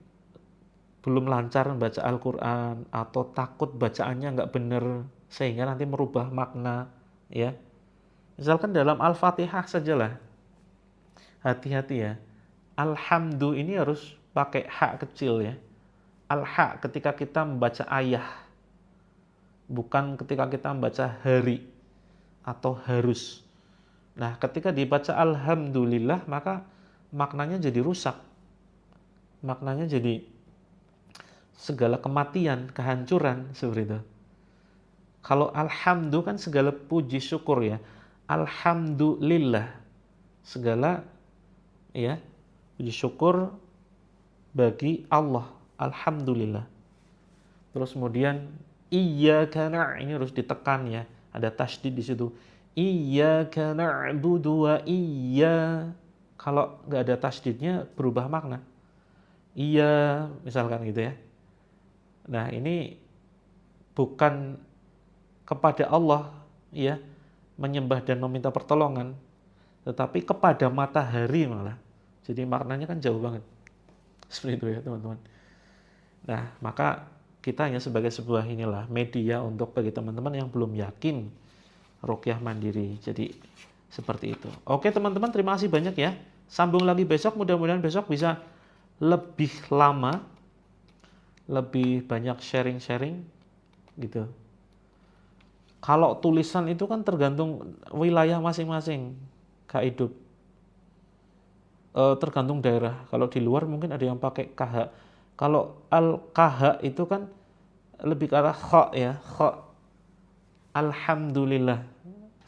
belum lancar membaca Al-Quran atau takut bacaannya nggak bener sehingga nanti merubah makna ya. Misalkan dalam Al-Fatihah sajalah. Hati-hati ya. Alhamdu ini harus pakai hak kecil ya. Al-haq ketika kita membaca ayah, bukan ketika kita membaca hari atau harus. Nah, ketika dibaca alhamdulillah, maka maknanya jadi rusak. Maknanya jadi segala kematian, kehancuran seperti itu. Kalau alhamdu kan segala puji syukur ya. Alhamdulillah. Segala ya, puji syukur bagi Allah. Alhamdulillah. Terus kemudian iyyaka ini harus ditekan ya. Ada tasydid di situ. Iyyaka na'budu wa kalau nggak ada tasydidnya berubah makna. Iya, misalkan gitu ya. Nah, ini bukan kepada Allah ya, menyembah dan meminta pertolongan, tetapi kepada matahari malah. Jadi maknanya kan jauh banget. Seperti itu ya, teman-teman. Nah, maka kita hanya sebagai sebuah inilah media untuk bagi teman-teman yang belum yakin ruqyah mandiri. Jadi seperti itu. Oke teman-teman, terima kasih banyak ya. Sambung lagi besok, mudah-mudahan besok bisa lebih lama, lebih banyak sharing-sharing gitu. Kalau tulisan itu kan tergantung wilayah masing-masing, Kak Hidup. Tergantung daerah. Kalau di luar mungkin ada yang pakai KH. Kalau al-KH itu kan lebih ke arah kha ya, kha. Alhamdulillah.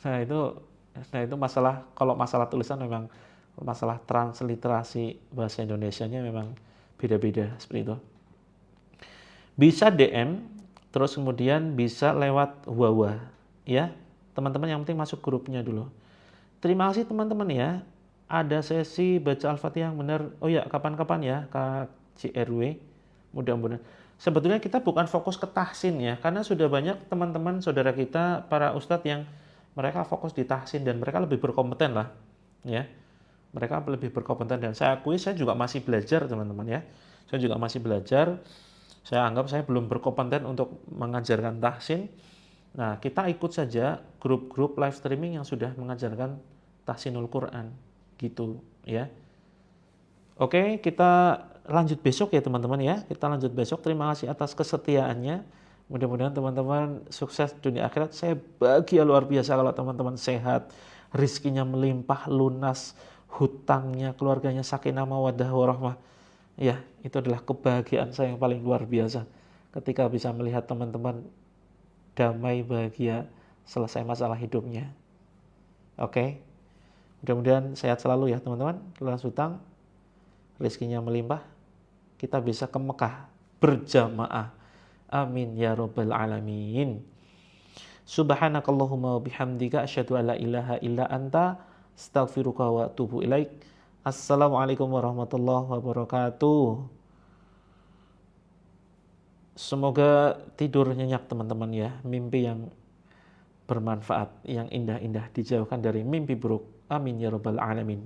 Nah itu masalah, kalau masalah tulisan memang masalah transliterasi bahasa Indonesianya memang beda-beda seperti itu. Bisa DM, terus kemudian bisa lewat Wawa ya. Teman-teman yang penting masuk grupnya dulu. Terima kasih teman-teman ya. Ada sesi baca Al-Fatihah yang benar. Oh ya, kapan-kapan ya Kak CRW, mudah-mudahan. Sebetulnya kita bukan fokus ke tahsin ya, karena sudah banyak teman-teman saudara kita para ustadz yang mereka fokus di tahsin dan mereka lebih berkompeten lah ya. Mereka lebih berkompeten dan saya akui saya juga masih belajar teman-teman ya. Saya juga masih belajar. Saya anggap saya belum berkompeten untuk mengajarkan tahsin. Nah, kita ikut saja grup-grup live streaming yang sudah mengajarkan tahsinul Quran gitu ya. Oke, kita lanjut besok ya teman-teman ya. Kita lanjut besok. Terima kasih atas kesetiaannya. Mudah-mudahan teman-teman sukses dunia akhirat. Saya bahagia luar biasa kalau teman-teman sehat, rizkinya melimpah, lunas, hutangnya, keluarganya sakinah mawaddah warahmah. Ya, itu adalah kebahagiaan saya yang paling luar biasa ketika bisa melihat teman-teman damai, bahagia, selesai masalah hidupnya. Oke. Mudah-mudahan sehat selalu ya teman-teman. Lunas hutang, rizkinya melimpah, kita bisa ke Mekah berjamaah. Amin ya rabbal alamin. Subhanakallahumma bihamdika asyhadu an la ilaha illa anta astaghfiruka wa atubu ilaik. Assalamualaikum warahmatullahi wabarakatuh. Semoga tidur nyenyak teman-teman ya, mimpi yang bermanfaat, yang indah-indah, dijauhkan dari mimpi buruk. Amin ya rabbal alamin.